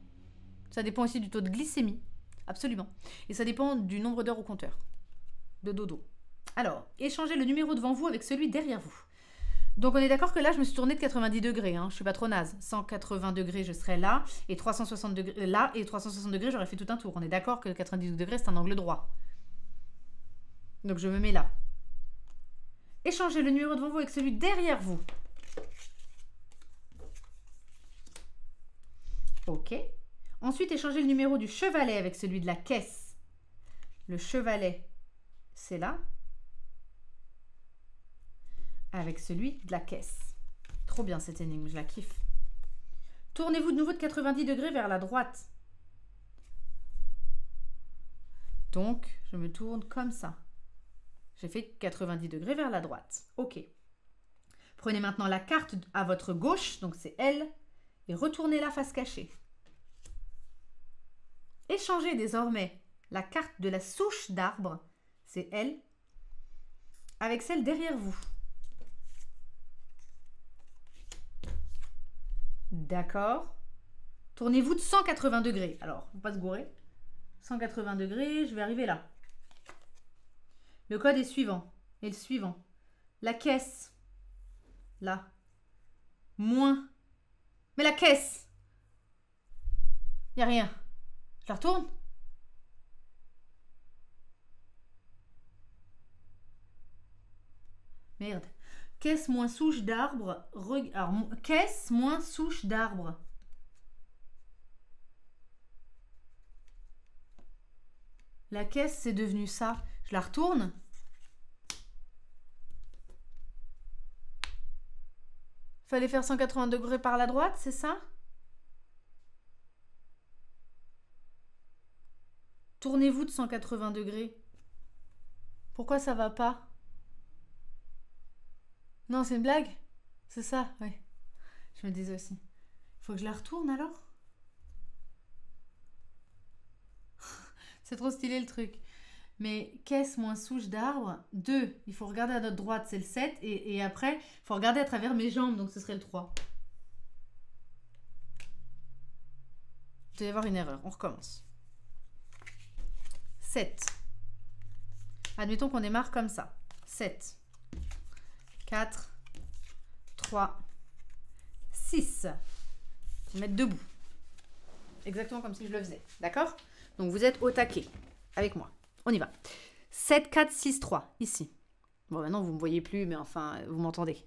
Ça dépend aussi du taux de glycémie. Absolument. Et ça dépend du nombre d'heures au compteur. De dodo. Alors, échangez le numéro devant vous avec celui derrière vous. Donc, on est d'accord que là, je me suis tournée de 90 degrés. Hein. Je ne suis pas trop naze. 180 degrés, je serais là. Et 360 degrés là. Et 360 degrés, j'aurais fait tout un tour. On est d'accord que 90 degrés, c'est un angle droit. Donc, je me mets là. Échangez le numéro devant vous avec celui derrière vous. OK. Ensuite, échangez le numéro du chevalet avec celui de la caisse. Le chevalet, c'est là. Avec celui de la caisse. Trop bien cette énigme, je la kiffe. Tournez-vous de nouveau de 90 degrés vers la droite. Donc, je me tourne comme ça. J'ai fait 90 degrés vers la droite. OK. Prenez maintenant la carte à votre gauche, donc c'est elle, et retournez-la face cachée. Échangez désormais la carte de la souche d'arbre, c'est elle, avec celle derrière vous. D'accord. Tournez-vous de 180 degrés. Alors, faut pas se gourer. 180 degrés, je vais arriver là. Le code est suivant. Et le suivant. La caisse. Là. Moins. Mais la caisse. Il n'y a rien. Je la retourne. Merde. Caisse moins souche d'arbre. Alors, caisse moins souche d'arbre. La caisse, c'est devenu ça. Je la retourne. Fallait faire 180 degrés par la droite, c'est ça? Tournez-vous de 180 degrés. Pourquoi ça va pas? Non, c'est une blague? C'est ça, oui. Je me disais aussi. Il faut que je la retourne alors? C'est trop stylé le truc. Mais caisse moins souche d'arbre, 2. Il faut regarder à notre droite, c'est le 7. Et après, il faut regarder à travers mes jambes, donc ce serait le 3. Il doit y avoir une erreur. On recommence. 7. Admettons qu'on démarre comme ça. 7, 4, 3, 6. Je vais mettre debout. Exactement comme si je le faisais. D'accord? Donc vous êtes au taquet avec moi. On y va. 7, 4, 6, 3. Ici. Bon, maintenant vous ne me voyez plus, mais enfin, vous m'entendez.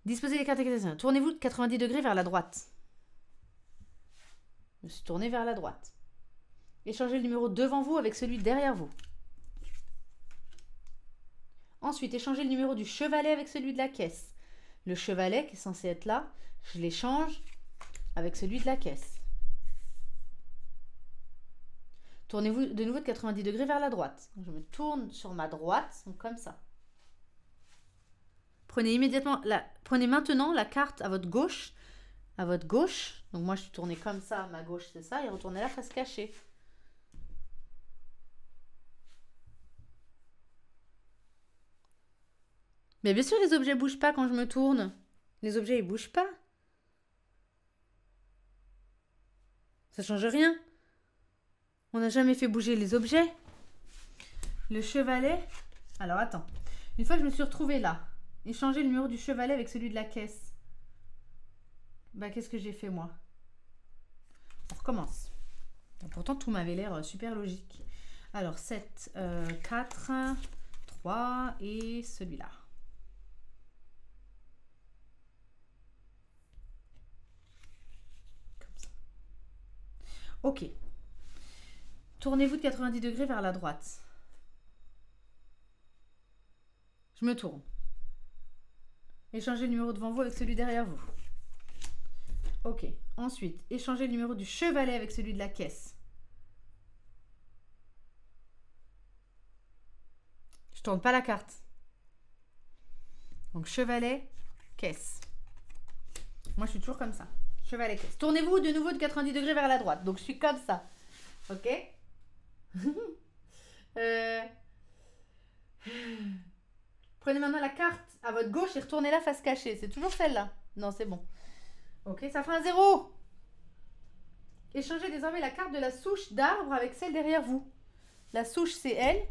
Disposez les cartes externes. Tournez-vous de 90 degrés vers la droite. Je me suis tourné vers la droite. Échangez le numéro devant vous avec celui derrière vous. Ensuite, échangez le numéro du chevalet avec celui de la caisse. Le chevalet qui est censé être là, je l'échange avec celui de la caisse. Tournez-vous de nouveau de 90 degrés vers la droite. Je me tourne sur ma droite, donc comme ça. Prenez maintenant la carte à votre gauche. À votre gauche. Donc moi, je suis tournée comme ça. Ma gauche, c'est ça. Et retournez la face cachée. Mais bien sûr, les objets ne bougent pas quand je me tourne. Les objets, ils ne bougent pas. Ça ne change rien. On n'a jamais fait bouger les objets. Le chevalet. Alors, attends. Une fois que je me suis retrouvée là, échanger le numéro du chevalet avec celui de la caisse. Bah, qu'est-ce que j'ai fait, moi? On recommence. Pourtant, tout m'avait l'air super logique. Alors, 7, 4, 3 et celui-là. Comme ça. Ok. Tournez-vous de 90 degrés vers la droite. Je me tourne. Échangez le numéro devant vous avec celui derrière vous. Ok. Ensuite, échangez le numéro du chevalet avec celui de la caisse. Je tourne pas la carte. Donc chevalet, caisse. Moi, je suis toujours comme ça. Chevalet, caisse. Tournez-vous de nouveau de 90 degrés vers la droite. Donc, je suis comme ça. Ok. Prenez maintenant la carte à votre gauche et retournez-la face cachée. C'est toujours celle-là. Non, c'est bon. Ok, ça fera un 0. Échangez désormais la carte de la souche d'arbre avec celle derrière vous. La souche, c'est elle.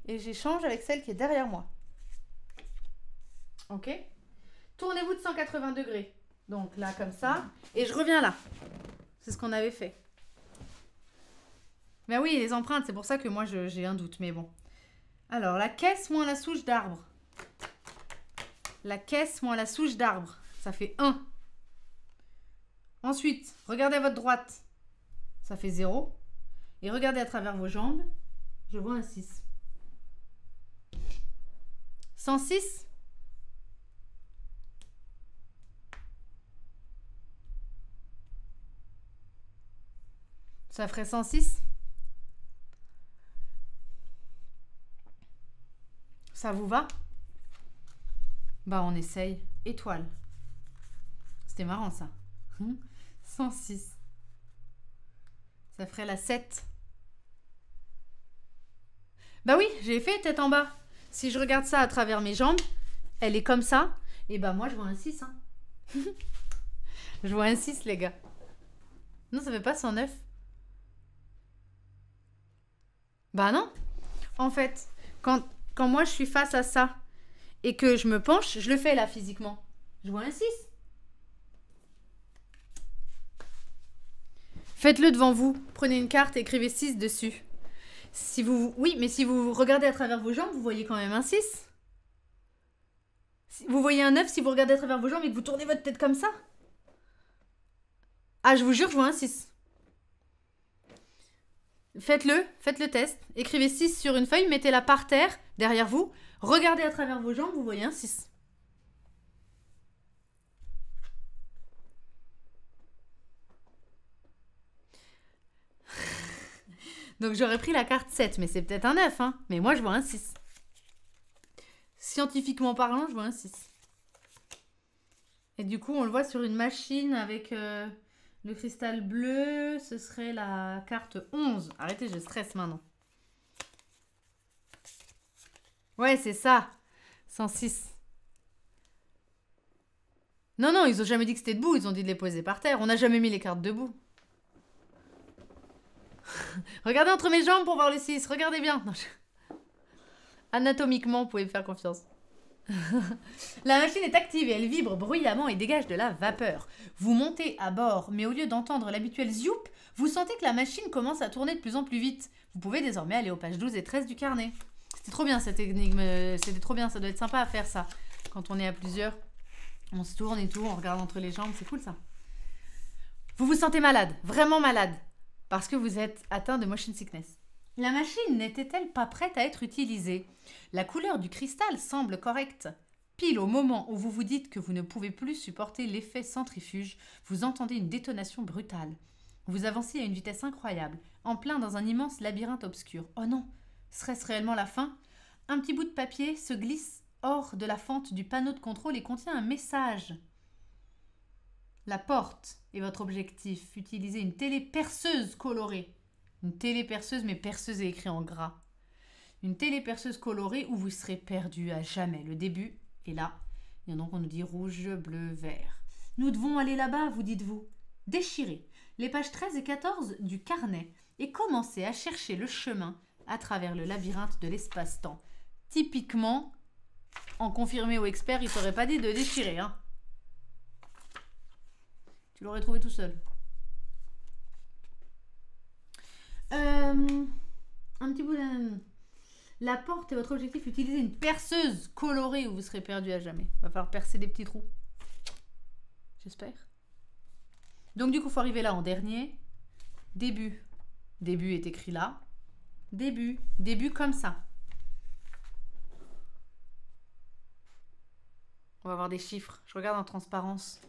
Et j'échange avec celle qui est derrière moi. Ok. Tournez-vous de 180 degrés. Donc là, comme ça. Et je reviens là. C'est ce qu'on avait fait. Ben oui, les empreintes, c'est pour ça que moi, j'ai un doute. Mais bon. Alors, la caisse moins la souche d'arbre. La caisse moins la souche d'arbre. Ça fait 1. Ensuite, regardez à votre droite. Ça fait 0. Et regardez à travers vos jambes. Je vois un 6. 106. Ça ferait 106. Ça vous va? Bah, on essaye. Étoile. C'était marrant, ça. 106. Ça ferait la 7. Bah oui, j'ai fait tête en bas. Si je regarde ça à travers mes jambes, elle est comme ça. Et bah moi, je vois un 6. Hein. Je vois un 6, les gars. Non, ça fait pas 109. Bah non. En fait, quand moi, je suis face à ça et que je me penche, je le fais là, physiquement. Je vois un 6. Faites-le devant vous. Prenez une carte et écrivez 6 dessus. Oui, mais si vous regardez à travers vos jambes, vous voyez quand même un 6. Vous voyez un 9 si vous regardez à travers vos jambes et que vous tournez votre tête comme ça. Ah, je vous jure, je vois un 6. Faites le test. Écrivez 6 sur une feuille, mettez-la par terre, derrière vous. Regardez à travers vos jambes, vous voyez un 6. Donc j'aurais pris la carte 7, mais c'est peut-être un 9. Hein. Mais moi, je vois un 6. Scientifiquement parlant, je vois un 6. Et du coup, on le voit sur une machine avec le cristal bleu. Ce serait la carte 11. Arrêtez, je stresse maintenant. Ouais, c'est ça. 106. Non, non, ils ont jamais dit que c'était debout. Ils ont dit de les poser par terre. On n'a jamais mis les cartes debout. Regardez entre mes jambes pour voir le 6. Regardez bien. Non, anatomiquement, vous pouvez me faire confiance. La machine est active et elle vibre bruyamment et dégage de la vapeur. Vous montez à bord, mais au lieu d'entendre l'habituel zoup, vous sentez que la machine commence à tourner de plus en plus vite. Vous pouvez désormais aller aux pages 12 et 13 du carnet. C'était trop bien cette énigme, c'était trop bien, ça doit être sympa à faire ça. Quand on est à plusieurs, on se tourne et tout, on regarde entre les jambes, c'est cool ça. Vous vous sentez malade, vraiment malade, parce que vous êtes atteint de motion sickness. La machine n'était-elle pas prête à être utilisée? La couleur du cristal semble correcte. Pile au moment où vous vous dites que vous ne pouvez plus supporter l'effet centrifuge, vous entendez une détonation brutale. Vous avancez à une vitesse incroyable, en plein dans un immense labyrinthe obscur. Oh non, serait-ce réellement la fin? Un petit bout de papier se glisse hors de la fente du panneau de contrôle et contient un message. La porte est votre objectif. Utilisez une téléperceuse colorée. Une téléperceuse, mais perceuse est écrit en gras. Une téléperceuse colorée où vous serez perdu à jamais. Le début est là. Et donc on nous dit rouge, bleu, vert. Nous devons aller là-bas, vous dites-vous. Déchirez les pages 13 et 14 du carnet et commencez à chercher le chemin à travers le labyrinthe de l'espace-temps. Typiquement, en confirmé ou expert, il ne t'aurait pas dit de déchirer. Hein. Tu l'aurais trouvé tout seul. Un petit bout de... La porte est votre objectif. Utilisez une perceuse colorée ou vous serez perdu à jamais. Va falloir percer des petits trous. J'espère. Donc du coup, il faut arriver là en dernier. Début. Début est écrit là. Début. Début comme ça. On va avoir des chiffres. Je regarde en transparence.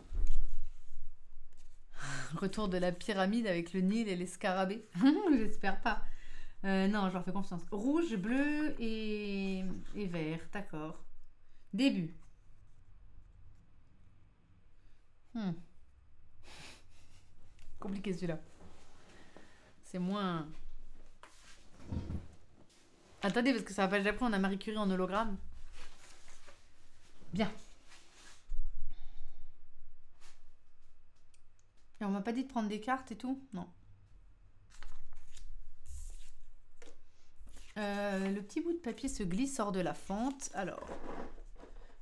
Retour de la pyramide avec le Nil et les scarabées. J'espère pas. Non, je leur fais confiance. Rouge, bleu et vert. D'accord. Début. Compliqué celui-là. C'est moins... Attendez, parce que ça va pas d'après, on a Marie Curie en hologramme. Bien. Et on m'a pas dit de prendre des cartes et tout? Non. Le petit bout de papier se glisse hors de la fente. Alors,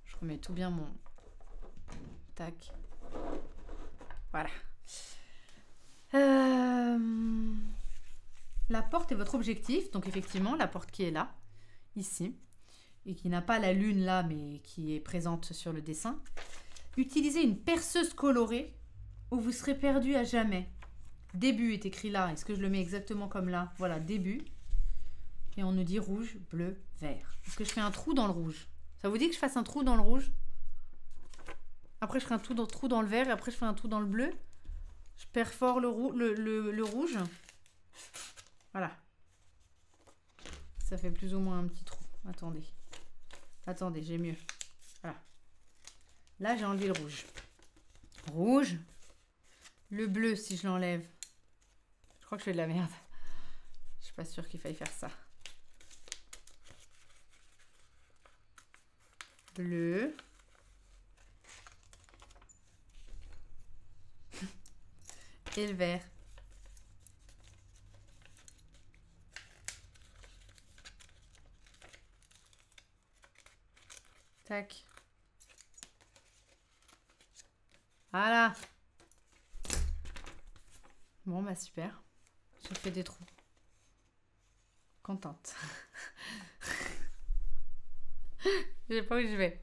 je remets tout bien mon... Tac. Voilà. La porte est votre objectif. Donc effectivement, la porte qui est là, ici, et qui n'a pas la lune là, mais qui est présente sur le dessin. Utilisez une perceuse colorée ou vous serez perdu à jamais. Début est écrit là. Est-ce que je le mets exactement comme là? Voilà, début. Et on nous dit rouge, bleu, vert. Est-ce que je fais un trou dans le rouge? Ça vous dit que je fasse un trou dans le rouge? Après, je ferai un trou dans le vert et après, je fais un trou dans le bleu. Je perfore le rouge. Voilà. Ça fait plus ou moins un petit trou. Attendez. Attendez, j'ai mieux. Voilà. Là, j'ai enlevé le rouge. Rouge. Le bleu, si je l'enlève. Je crois que je fais de la merde. Je suis pas sûre qu'il faille faire ça. Bleu. Et le vert. Tac. Voilà. Bon, bah super. J'ai fait des trous. Contente. Je sais pas où je vais.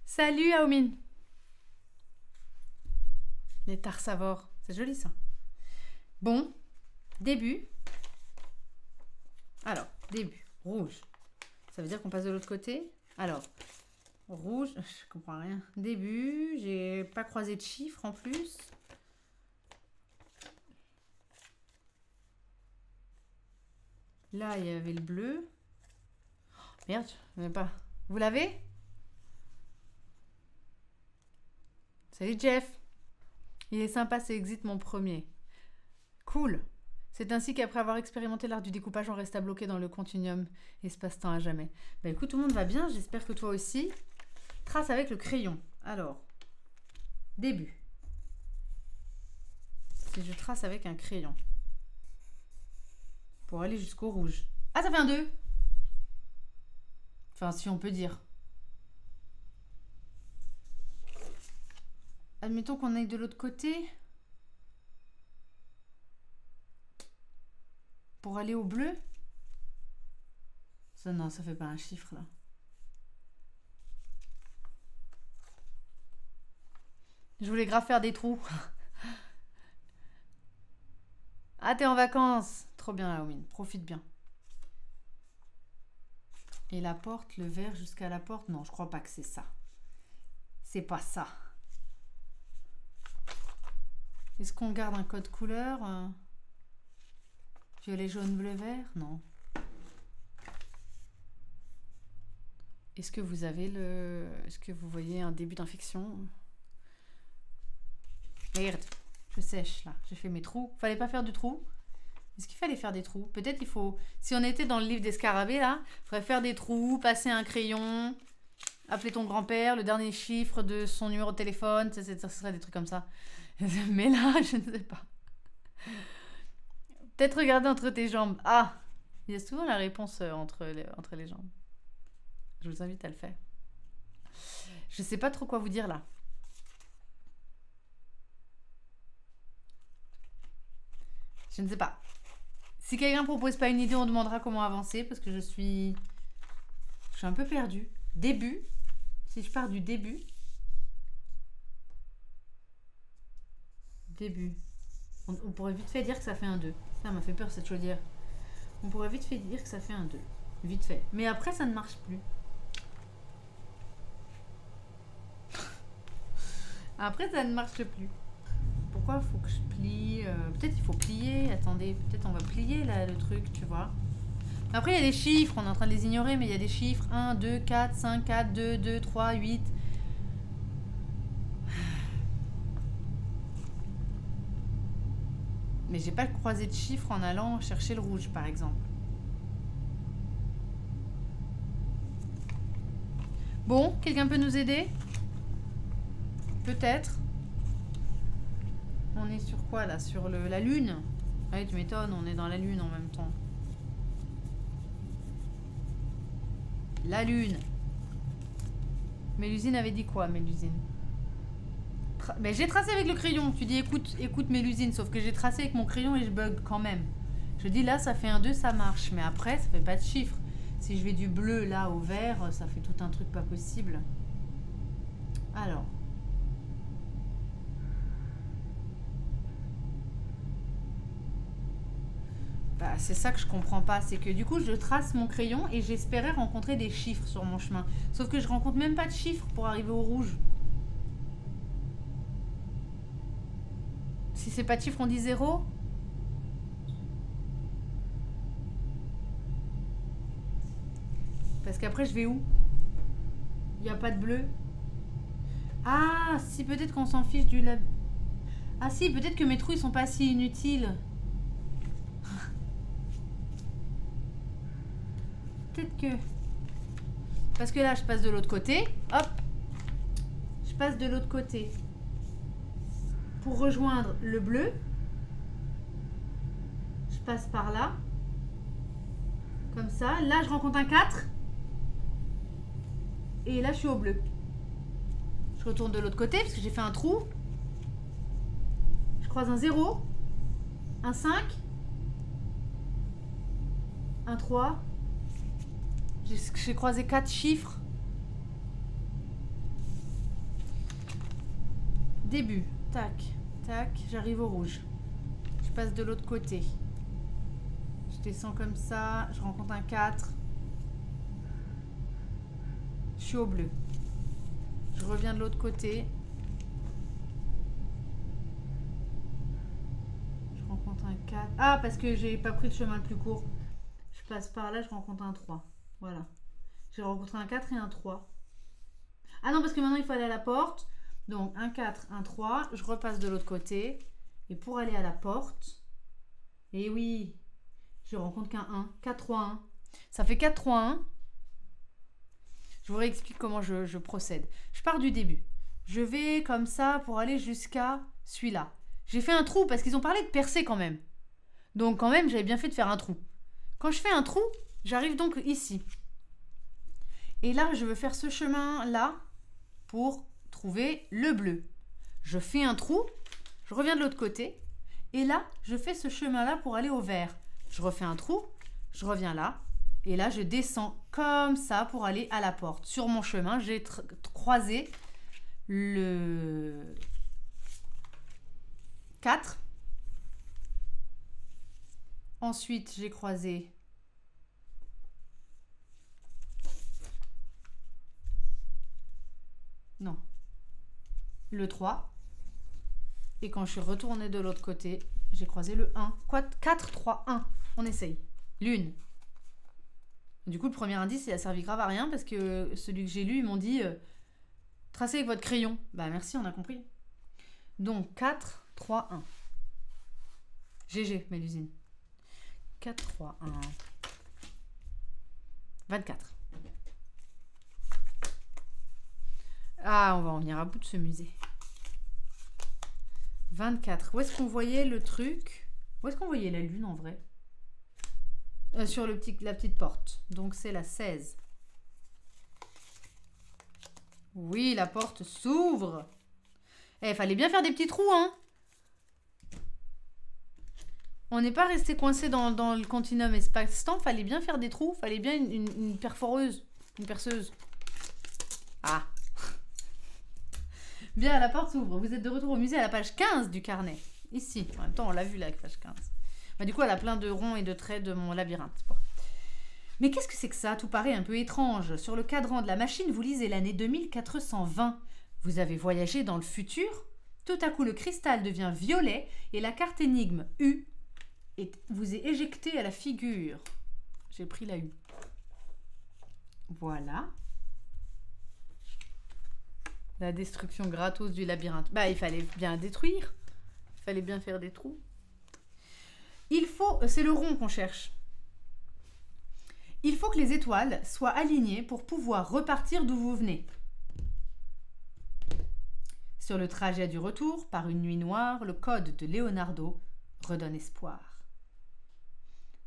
Salut Aomin. Les tarsavors. C'est joli ça. Bon. Début. Alors, début. Rouge. Ça veut dire qu'on passe de l'autre côté. Alors, rouge. Je comprends rien. Début. J'ai pas croisé de chiffres en plus. Là, il y avait le bleu. Oh, merde, je ne sais pas. Vous l'avez? Salut Jeff. Il est sympa, c'est Exit mon premier. Cool. C'est ainsi qu'après avoir expérimenté l'art du découpage, on resta bloqué dans le continuum espace-temps à jamais. Bah écoute, tout le monde va bien, j'espère que toi aussi. Trace avec le crayon. Alors, début. Si je trace avec un crayon. pour aller jusqu'au rouge. Ah, ça fait un 2. Enfin, si on peut dire. Admettons qu'on aille de l'autre côté. Pour aller au bleu. Ça, non, ça fait pas un chiffre, là. Je voulais grave faire des trous. Ah, t'es en vacances. Trop bien, Aomine. Profite bien. Et la porte, le verre jusqu'à la porte. Non, je crois pas que c'est ça. C'est pas ça. Est-ce qu'on garde un code couleur violet, jaune, bleu, vert? Non. Est-ce que vous avez le... Est-ce que vous voyez un début d'infection? Merde, je sèche là. J'ai fait mes trous. Fallait pas faire du trou? Est-ce qu'il fallait faire des trous? Peut-être il faut... Si on était dans le livre des scarabées là, il faudrait faire des trous, passer un crayon, appeler ton grand-père, le dernier chiffre de son numéro de téléphone, ça serait des trucs comme ça. Mais là, je ne sais pas. Peut-être regarder entre tes jambes. Ah, il y a souvent la réponse entre les jambes. Je vous invite à le faire. Je ne sais pas trop quoi vous dire là. Je ne sais pas. Si quelqu'un ne propose pas une idée, on demandera comment avancer parce que je suis un peu perdue. Début. Si je pars du début. Début. On pourrait vite fait dire que ça fait un 2. Ça m'a fait peur cette chaudière. On pourrait vite fait dire que ça fait un 2. Vite fait. Mais après, ça ne marche plus. Après, ça ne marche plus. Pourquoi il faut que je plie peut-être il faut plier. Attendez, peut-être on va plier là, le truc, tu vois. Après, il y a des chiffres. On est en train de les ignorer, mais il y a des chiffres. 1, 2, 4, 5, 4, 2, 2, 3, 8. Mais j'ai pas croisé de chiffres en allant chercher le rouge, par exemple. Bon, quelqu'un peut nous aider? Peut-être. On est sur quoi, là? Sur la lune? Ah oui, tu m'étonnes, on est dans la lune en même temps. La lune. Mélusine avait dit quoi, Mélusine? Mais j'ai tracé avec le crayon. Tu dis écoute Mélusine, sauf que j'ai tracé avec mon crayon et je bug quand même. Je dis là, ça fait un 2, ça marche. Mais après, ça fait pas de chiffre. Si je vais du bleu là au vert, ça fait tout un truc pas possible. Alors. Bah, c'est ça que je comprends pas. C'est que du coup, je trace mon crayon et j'espérais rencontrer des chiffres sur mon chemin. Sauf que je rencontre même pas de chiffres pour arriver au rouge. Si c'est pas de chiffre, on dit 0. Parce qu'après, je vais où? Il n'y a pas de bleu. Ah, si, peut-être qu'on s'en fiche du lab. Ah si, peut-être que mes trous, ils sont pas si inutiles. Peut-être que... Parce que là, je passe de l'autre côté. Hop. Je passe de l'autre côté. Pour rejoindre le bleu, je passe par là. Comme ça. Là, je rencontre un 4. Et là, je suis au bleu. Je retourne de l'autre côté parce que j'ai fait un trou. Je croise un 0. Un 5. Un 3. J'ai croisé 4 chiffres. Début. Tac. Tac, j'arrive au rouge. Je passe de l'autre côté. Je descends comme ça. Je rencontre un 4. Je suis au bleu. Je reviens de l'autre côté. Je rencontre un 4. Ah, parce que j'ai pas pris le chemin le plus court. Je passe par là, je rencontre un 3. Voilà. J'ai rencontré un 4 et un 3. Ah non, parce que maintenant il faut aller à la porte. Donc, un 4, un 3, je repasse de l'autre côté. Et pour aller à la porte, et oui, je rencontre qu'un 1. 4, 3, 1. Ça fait 4, 3, 1. Je vous réexplique comment je procède. Je pars du début. Je vais comme ça pour aller jusqu'à celui-là. J'ai fait un trou parce qu'ils ont parlé de percer quand même. Donc quand même, j'avais bien fait de faire un trou. Quand je fais un trou, j'arrive donc ici. Et là, je veux faire ce chemin-là pour trouver le bleu. Je fais un trou, je reviens de l'autre côté. Et là, je fais ce chemin-là pour aller au vert. Je refais un trou, je reviens là. Et là, je descends comme ça pour aller à la porte. Sur mon chemin, j'ai croisé le 4. Ensuite, j'ai croisé non, le 3. Et quand je suis retournée de l'autre côté, j'ai croisé le 1. 4, 3, 1. On essaye. Lune. Du coup, le premier indice, il a servi grave à rien parce que celui que j'ai lu, ils m'ont dit tracez avec votre crayon. Bah merci, on a compris. Donc 4, 3, 1. GG, Mélusine. 4, 3, 1. 24. Ah, on va en venir à bout de ce musée. 24. Où est-ce qu'on voyait le truc? Où est-ce qu'on voyait la lune en vrai? Sur la petite porte. Donc c'est la 16. Oui, la porte s'ouvre. Eh, fallait bien faire des petits trous, hein. On n'est pas resté coincé dans le continuum espace-temps. Fallait bien faire des trous. Fallait bien une perforeuse. Une perceuse. Ah. Bien, la porte s'ouvre. Vous êtes de retour au musée à la page 15 du carnet. Ici. En même temps, on l'a vu là, la page 15. Bah, du coup, elle a plein de ronds et de traits de mon labyrinthe. Bon. Mais qu'est-ce que c'est que ça? Tout paraît un peu étrange. Sur le cadran de la machine, vous lisez l'année 2420. Vous avez voyagé dans le futur? Tout à coup, le cristal devient violet et la carte énigme U vous est éjectée à la figure. J'ai pris la U. Voilà. La destruction gratos du labyrinthe. Bah, il fallait bien détruire. Il fallait bien faire des trous. Il faut... C'est le rond qu'on cherche. Il faut que les étoiles soient alignées pour pouvoir repartir d'où vous venez. Sur le trajet du retour, par une nuit noire, le code de Leonardo redonne espoir.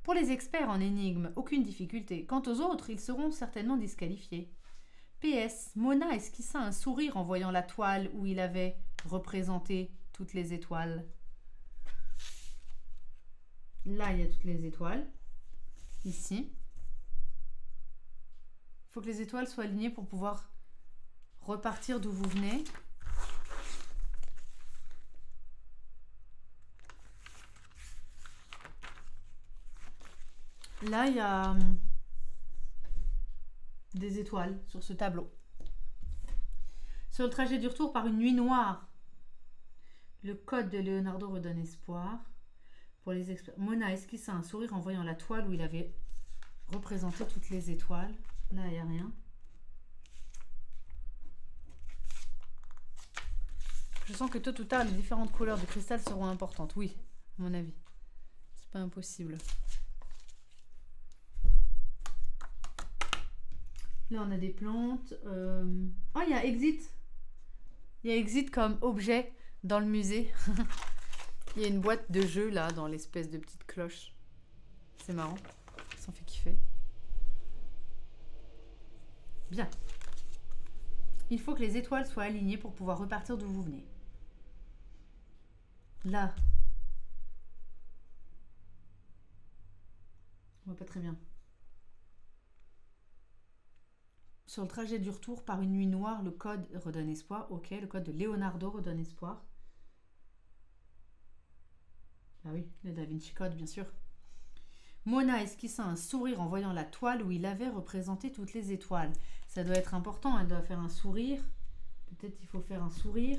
Pour les experts en énigmes, aucune difficulté. Quant aux autres, ils seront certainement disqualifiés. PS, Mona esquissa un sourire en voyant la toile où il avait représenté toutes les étoiles. Là, il y a toutes les étoiles. Ici. Il faut que les étoiles soient alignées pour pouvoir repartir d'où vous venez. Là, il y a des étoiles sur ce tableau. Sur le trajet du retour par une nuit noire, le code de Leonardo redonne espoir. Pour les experts, Mona esquissa un sourire en voyant la toile où il avait représenté toutes les étoiles. Là, il n'y a rien. Je sens que tôt ou tard, les différentes couleurs du cristal seront importantes. Oui, à mon avis. C'est pas impossible. Là, on a des plantes. Oh, il y a Exit. Il y a Exit comme objet dans le musée. Il y a une boîte de jeu, là, dans l'espèce de petite cloche. C'est marrant. Ça en fait kiffer. Bien. Il faut que les étoiles soient alignées pour pouvoir repartir d'où vous venez. Là. On voit pas très bien. Sur le trajet du retour par une nuit noire, le code redonne espoir. Ok, le code de Leonardo redonne espoir. Ah oui, le Da Vinci Code, bien sûr. Mona esquissa un sourire en voyant la toile où il avait représenté toutes les étoiles. Ça doit être important, elle doit faire un sourire. Peut-être il faut faire un sourire.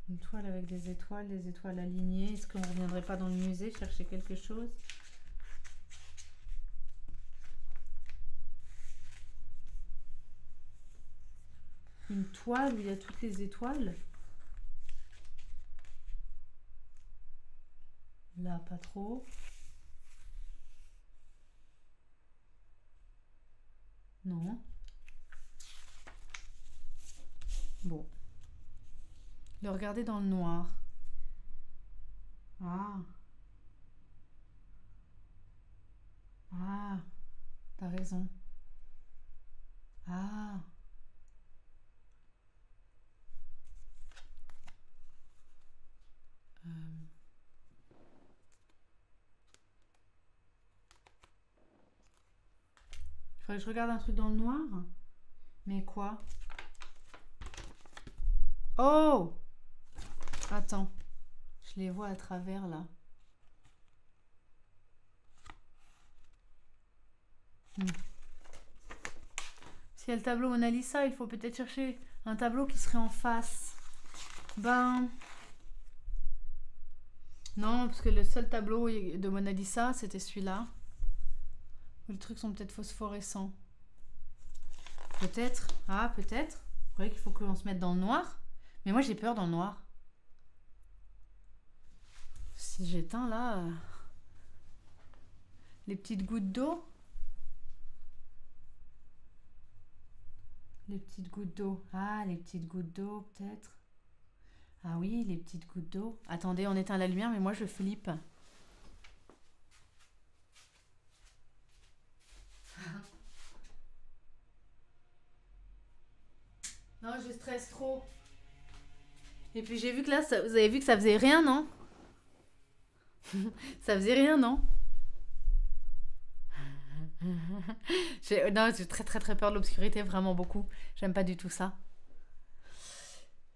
Une toile avec des étoiles alignées. Est-ce qu'on ne reviendrait pas dans le musée chercher quelque chose? Une toile où il y a toutes les étoiles? Là, pas trop. Non. Bon. Le regarder dans le noir. Ah. Ah. T'as raison. Ah. Euh. Il faudrait que je regarde un truc dans le noir. Mais quoi? Oh! Attends. Je les vois à travers là. Si il y a le tableau Mona Lisa, il faut peut-être chercher un tableau qui serait en face. Ben... Non, parce que le seul tableau de Mona Lisa, c'était celui-là. Les trucs sont peut-être phosphorescents. Peut-être. Ah, peut-être. Vous voyez qu'il faut qu'on se mette dans le noir. Mais moi, j'ai peur dans le noir. Si j'éteins là... Les petites gouttes d'eau. Les petites gouttes d'eau. Ah, les petites gouttes d'eau, peut-être. Ah oui, les petites gouttes d'eau. Attendez, on éteint la lumière, mais moi, je flippe. Non, je stresse trop. Et puis j'ai vu que là, vous avez vu que ça faisait rien, non? Ça faisait rien, non? Non, j'ai très très très peur de l'obscurité, vraiment beaucoup. J'aime pas du tout ça.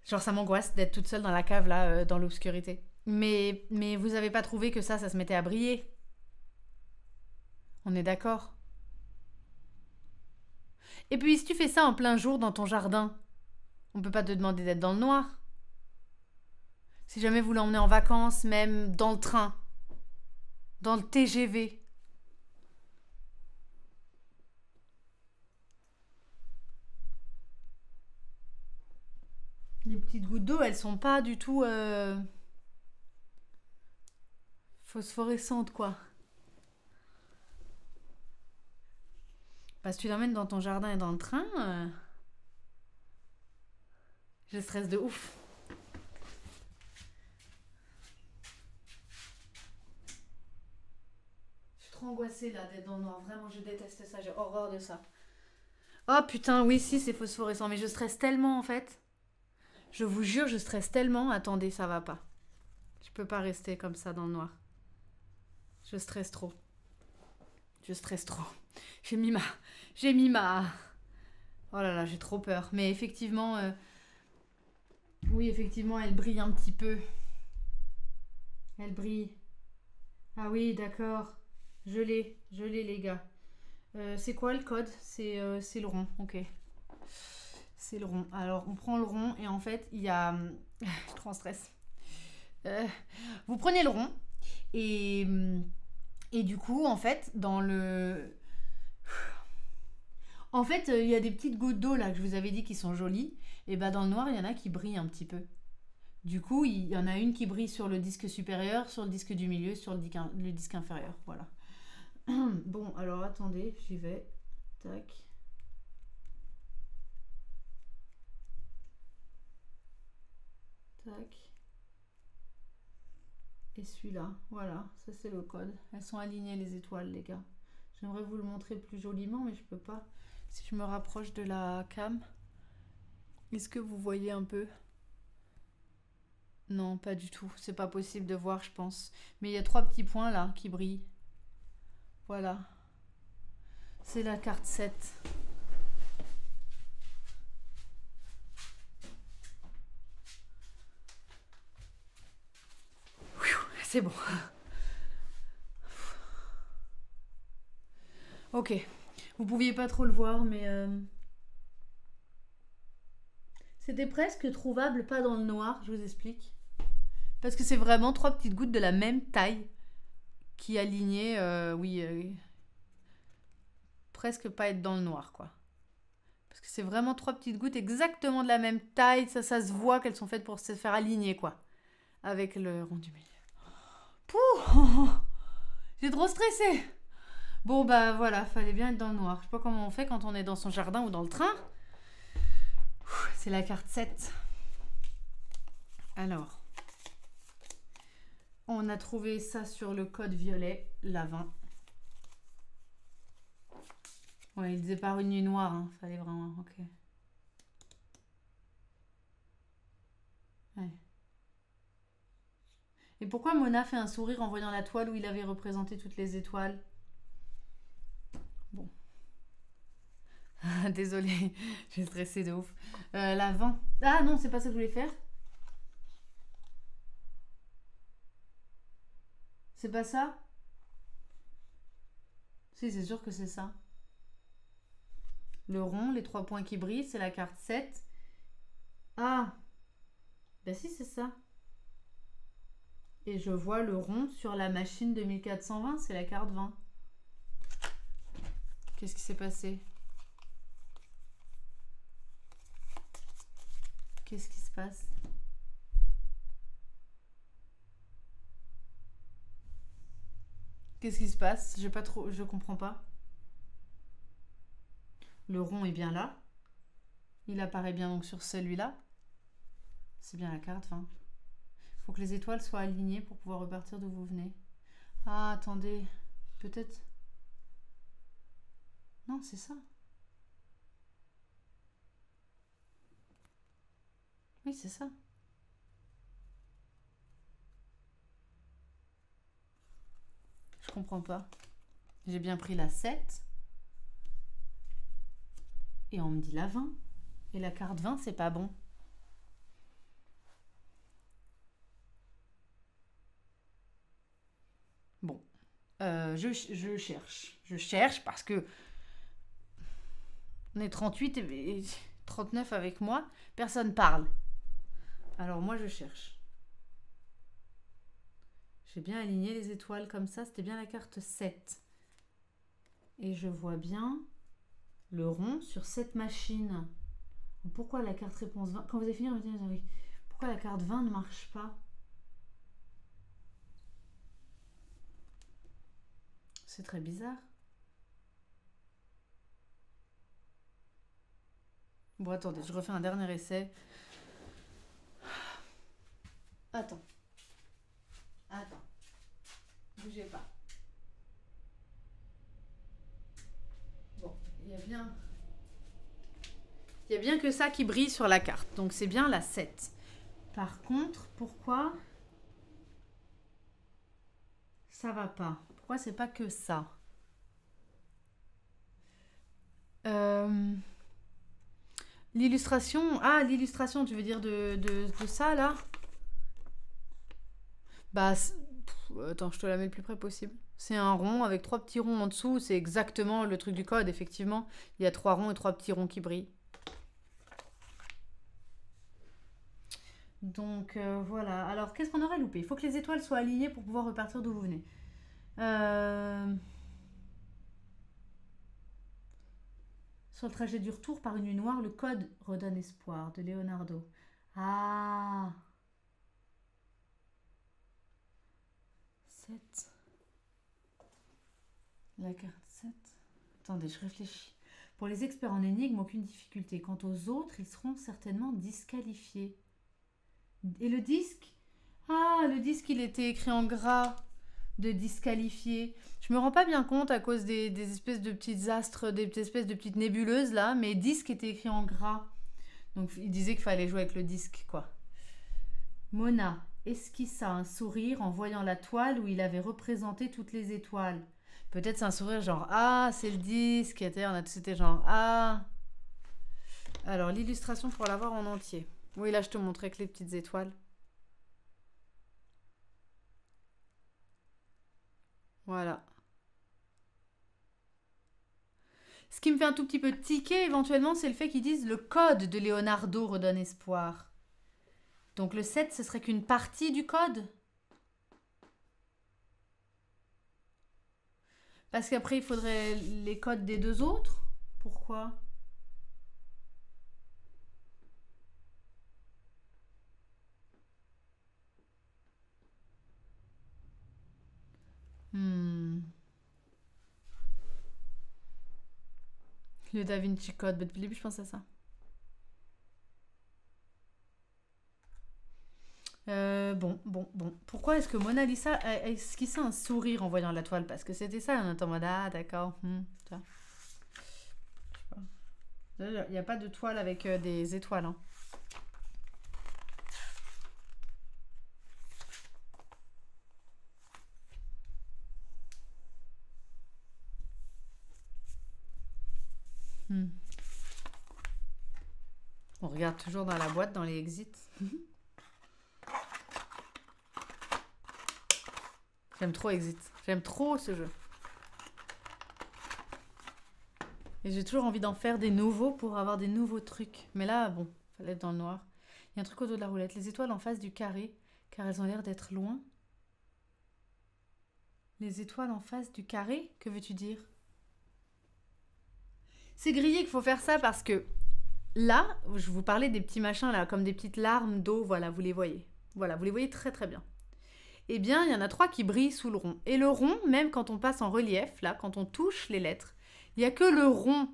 Genre ça m'angoisse d'être toute seule dans la cave là, dans l'obscurité. Mais vous avez pas trouvé que ça se mettait à briller? On est d'accord? Et puis si tu fais ça en plein jour dans ton jardin, on peut pas te demander d'être dans le noir. Si jamais vous l'emmenez en vacances, même dans le train, dans le TGV. Les petites gouttes d'eau, elles sont pas du tout phosphorescentes, quoi. Parce que tu l'emmènes dans ton jardin et dans le train, je stresse de ouf. Je suis trop angoissée là d'être dans le noir. Vraiment, je déteste ça. J'ai horreur de ça. Oh putain, oui, si, c'est phosphorescent. Mais je stresse tellement en fait. Je vous jure, je stresse tellement. Attendez, ça va pas. Je peux pas rester comme ça dans le noir. Je stresse trop. Je stresse trop. J'ai mis ma... Oh là là, j'ai trop peur. Mais effectivement... Oui, effectivement, elle brille un petit peu. Elle brille. Ah oui, d'accord. Je l'ai, les gars. C'est quoi le code? C'est le rond, ok. C'est le rond. Alors, on prend le rond et en fait, il y a... Je suis trop en stress. Vous prenez le rond et du coup, en fait, dans le... En fait, il y a des petites gouttes d'eau là que je vous avais dit qui sont jolies. Et ben dans le noir, il y en a qui brillent un petit peu. Du coup, il y en a une qui brille sur le disque supérieur, sur le disque du milieu, sur le disque inférieur. Voilà. Bon, alors attendez, j'y vais. Tac. Tac. Et celui-là, voilà, ça c'est le code. Elles sont alignées les étoiles, les gars. J'aimerais vous le montrer plus joliment, mais je peux pas. Si je me rapproche de la cam, est-ce que vous voyez un peu? Non, pas du tout. C'est pas possible de voir, je pense. Mais il y a 3 petits points là qui brillent. Voilà. C'est la carte 7. C'est bon. Ok. Vous pouviez pas trop le voir, mais... C'était presque trouvable, pas dans le noir, je vous explique. Parce que c'est vraiment 3 petites gouttes de la même taille qui alignaient, presque pas être dans le noir, quoi. Parce que c'est vraiment 3 petites gouttes exactement de la même taille. Ça se voit qu'elles sont faites pour se faire aligner, quoi. Avec le rond du milieu. Pouh, j'ai trop stressé. Bon, bah voilà, fallait bien être dans le noir. Je sais pas comment on fait quand on est dans son jardin ou dans le train. C'est la carte 7. Alors, on a trouvé ça sur le code violet, la 20. Ouais, il disait par une nuit noire, hein. Fallait vraiment, ok. Ouais. Et pourquoi Mona fait un sourire en voyant la toile où il avait représenté toutes les étoiles? Bon. Désolée, j'ai stressé de ouf. La 20. Ah non, c'est pas ça que je voulais faire. C'est pas ça? Si, c'est sûr que c'est ça. Le rond, les 3 points qui brillent, c'est la carte 7. Ah, ben si, c'est ça. Et je vois le rond sur la machine de 1420, c'est la carte 20. Qu'est-ce qui s'est passé? Qu'est-ce qui se passe? Qu'est-ce qui se passe? J'ai pas trop, je comprends pas. Le rond est bien là. Il apparaît bien donc sur celui-là. C'est bien la carte 20. Il faut que les étoiles soient alignées pour pouvoir repartir d'où vous venez. Ah, attendez. Peut-être... Non, c'est ça. Oui, c'est ça. Je comprends pas. J'ai bien pris la 7. Et on me dit la 20. Et la carte 20, c'est pas bon. Bon. Je cherche. Je cherche parce que on est 38 et 39 avec moi. Personne parle. Alors moi, je cherche. J'ai bien aligné les étoiles comme ça. C'était bien la carte 7. Et je vois bien le rond sur cette machine. Pourquoi la carte réponse 20... Quand vous avez fini, pourquoi la carte 20 ne marche pas? C'est très bizarre. Bon, attendez, je refais un dernier essai. Attends. Bougez pas. Bon, il y a bien que ça qui brille sur la carte. Donc c'est bien la 7. Par contre, pourquoi ça va pas? Pourquoi c'est pas que ça? L'illustration... Ah, l'illustration, tu veux dire de ça, là? Bah, attends, je te la mets le plus près possible. C'est un rond avec 3 petits ronds en dessous. C'est exactement le truc du code, effectivement. Il y a 3 ronds et 3 petits ronds qui brillent. Donc, voilà. Alors, qu'est-ce qu'on aurait loupé? Il faut que les étoiles soient alignées pour pouvoir repartir d'où vous venez. Sur le trajet du retour par une nuit noire, le code redonne espoir de Leonardo. Ah, 7. La carte 7. Attendez, je réfléchis. Pour les experts en énigmes, aucune difficulté. Quant aux autres, ils seront certainement disqualifiés. Et le disque? Ah, le disque, il était écrit en gras de disqualifié. Je me rends pas bien compte à cause des espèces de petites astres, des espèces de petites nébuleuses là, mais disque était écrit en gras. Donc il disait qu'il fallait jouer avec le disque, quoi. Mona esquissa un sourire en voyant la toile où il avait représenté toutes les étoiles. Peut-être c'est un sourire genre ah, c'est le disque. C'était genre ah. Alors l'illustration pour l'avoir en entier. Oui, là je te montrais que les petites étoiles. Voilà. Ce qui me fait un tout petit peu tiquer éventuellement, c'est le fait qu'ils disent le code de Leonardo redonne espoir. Donc le 7, ce serait qu'une partie du code? Parce qu'après, il faudrait les codes des deux autres? Pourquoi? Le Da Vinci Code, depuis le début, je pense à ça. Bon. Pourquoi est-ce que Mona Lisa a esquissé un sourire en voyant la toile? Parce que c'était ça, on est en mode, ah d'accord. Ça. Il n'y a pas de toile avec des étoiles. Hein. On regarde toujours dans la boîte, dans les exits. J'aime trop Exit. J'aime trop ce jeu. Et j'ai toujours envie d'en faire des nouveaux pour avoir des nouveaux trucs. Mais là, bon, fallait être dans le noir. Il y a un truc au dos de la roulette. Les étoiles en face du carré, car elles ont l'air d'être loin. Les étoiles en face du carré, que veux-tu dire? C'est grillé qu'il faut faire ça parce que là, je vous parlais des petits machins là, comme des petites larmes d'eau, voilà, vous les voyez. Voilà, vous les voyez très très bien. Eh bien, il y en a 3 qui brillent sous le rond. Et le rond, même quand on passe en relief, là, quand on touche les lettres, il n'y a que le rond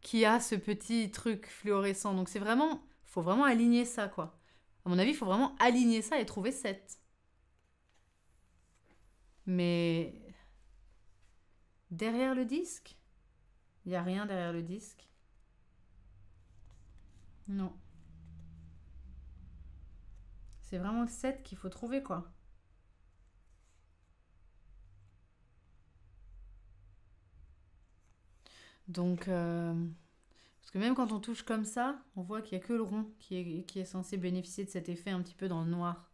qui a ce petit truc fluorescent. Donc c'est vraiment, faut vraiment aligner ça, quoi. À mon avis, il faut vraiment aligner ça et trouver 7. Mais derrière le disque, il n'y a rien derrière le disque. Non. C'est vraiment le 7 qu'il faut trouver, quoi. Donc, parce que même quand on touche comme ça, on voit qu'il n'y a que le rond qui est censé bénéficier de cet effet un petit peu dans le noir.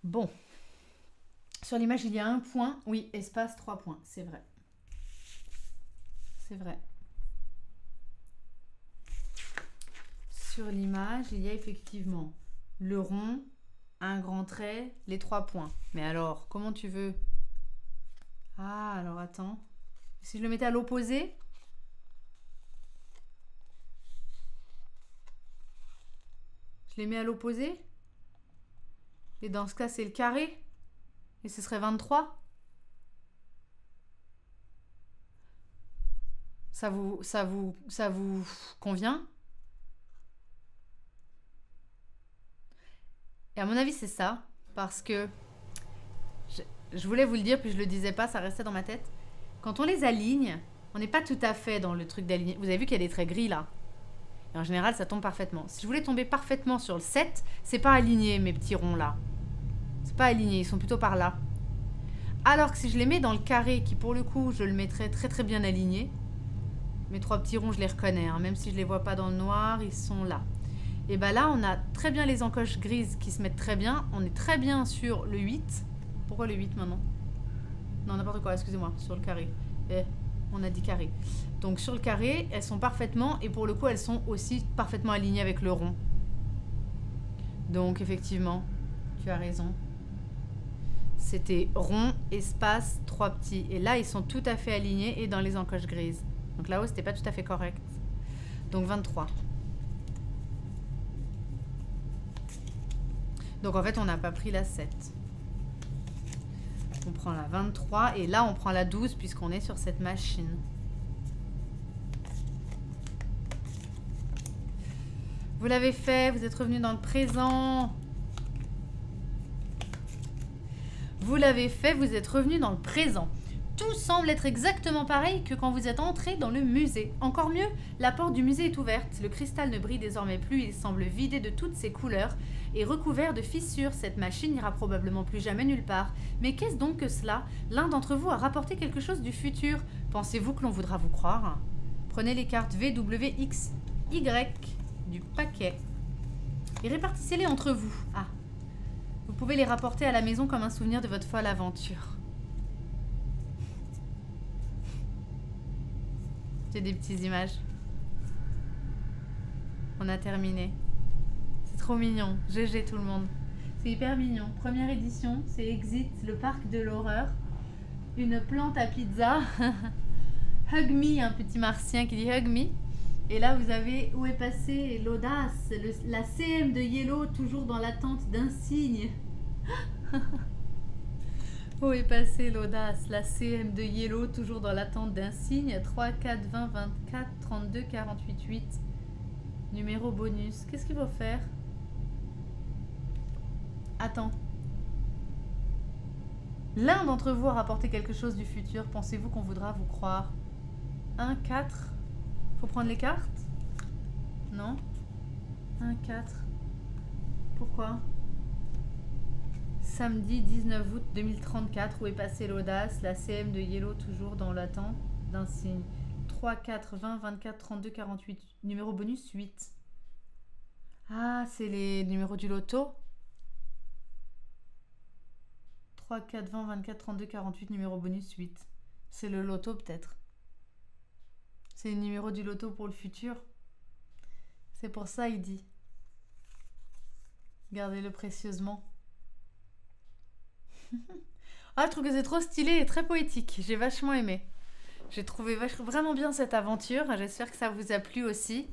Bon. Sur l'image, il y a un point. Oui, espace, 3 points. C'est vrai. C'est vrai. Sur l'image, il y a effectivement le rond, un grand trait, les 3 points. Mais alors, comment tu veux? Ah, alors attends. Si je le mettais à l'opposé? Je les mets à l'opposé? Et dans ce cas, c'est le carré? Et ce serait 23? Ça vous convient? Et à mon avis, c'est ça. Parce que je voulais vous le dire, puis je le disais pas, ça restait dans ma tête. Quand on les aligne, on n'est pas tout à fait dans le truc d'aligner. Vous avez vu qu'il y a des traits gris là. Et en général, ça tombe parfaitement. Si je voulais tomber parfaitement sur le 7, c'est pas aligné mes petits ronds là. C'est pas aligné, ils sont plutôt par là. Alors que si je les mets dans le carré, qui pour le coup, je le mettrais très très bien aligné. Mes 3 petits ronds, je les reconnais, hein, même si je les vois pas dans le noir, ils sont là. Et bien là, on a très bien les encoches grises qui se mettent très bien. On est très bien sur le 8. Pourquoi le 8 maintenant? Non, n'importe quoi, excusez-moi, sur le carré. On a dit carré. Donc sur le carré, elles sont parfaitement, et pour le coup, elles sont aussi parfaitement alignées avec le rond. Donc effectivement, tu as raison. C'était rond, espace, 3 petits. Et là, ils sont tout à fait alignés et dans les encoches grises. Donc là-haut, c'était pas tout à fait correct. Donc 23. Donc en fait, on n'a pas pris la 7. On prend la 23 et là, on prend la 12 puisqu'on est sur cette machine. Vous l'avez fait, vous êtes revenu dans le présent. Vous l'avez fait, vous êtes revenu dans le présent. Tout semble être exactement pareil que quand vous êtes entré dans le musée. Encore mieux, la porte du musée est ouverte. Le cristal ne brille désormais plus, il semble vidé de toutes ses couleurs et recouvert de fissures. Cette machine n'ira probablement plus jamais nulle part. Mais qu'est-ce donc que cela? L'un d'entre vous a rapporté quelque chose du futur. Pensez-vous que l'on voudra vous croire? Prenez les cartes V, W, X, Y du paquet et répartissez-les entre vous. Ah, vous pouvez les rapporter à la maison comme un souvenir de votre folle aventure. J'ai des petites images. On a terminé. C'est trop mignon. GG tout le monde. C'est hyper mignon. Première édition, c'est Exit, le parc de l'horreur. Une plante à pizza. Hug me, un petit martien qui dit hug me. Et là, vous avez où est passé l'audace, la CM de Yellow, toujours dans l'attente d'un signe. Où est passée l'audace? La CM de Yellow, toujours dans l'attente d'un signe. 3, 4, 20, 24, 32, 48, 8. Numéro bonus. Qu'est-ce qu'il faut faire? Attends. L'un d'entre vous a rapporté quelque chose du futur. Pensez-vous qu'on voudra vous croire? 1, 4. Faut prendre les cartes? Non? 1, 4. Pourquoi? Samedi 19 août 2034, où est passée l'audace? La CM de Yellow toujours dans l'attente d'un signe. 3, 4, 20, 24, 32, 48. Numéro bonus 8. Ah, c'est les numéros du loto? 3, 4, 20, 24, 32, 48, numéro bonus 8. C'est le loto peut-être. C'est le numéro du loto pour le futur. C'est pour ça il dit. Gardez-le précieusement. Ah, je trouve que c'est trop stylé et très poétique. J'ai vachement aimé. J'ai trouvé vraiment bien cette aventure. J'espère que ça vous a plu aussi.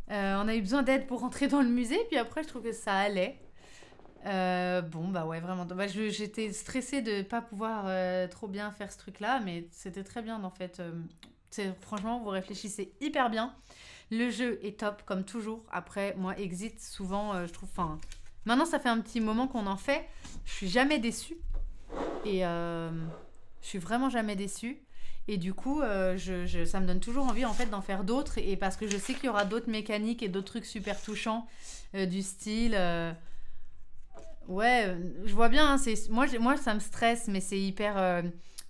On a eu besoin d'aide pour rentrer dans le musée. Puis après, je trouve que ça allait. Bon, bah ouais, vraiment. Bah, j'étais stressée de ne pas pouvoir trop bien faire ce truc-là. Mais c'était très bien, en fait. Franchement, vous réfléchissez hyper bien. Le jeu est top, comme toujours. Après, moi, Exit, souvent, je trouve... Enfin, maintenant, ça fait un petit moment qu'on en fait. Je suis jamais déçue. Et je suis vraiment jamais déçue. Et du coup, ça me donne toujours envie en fait d'en faire d'autres. Et parce que je sais qu'il y aura d'autres mécaniques et d'autres trucs super touchants du style. Ouais, je vois bien. Hein, moi, ça me stresse, mais c'est hyper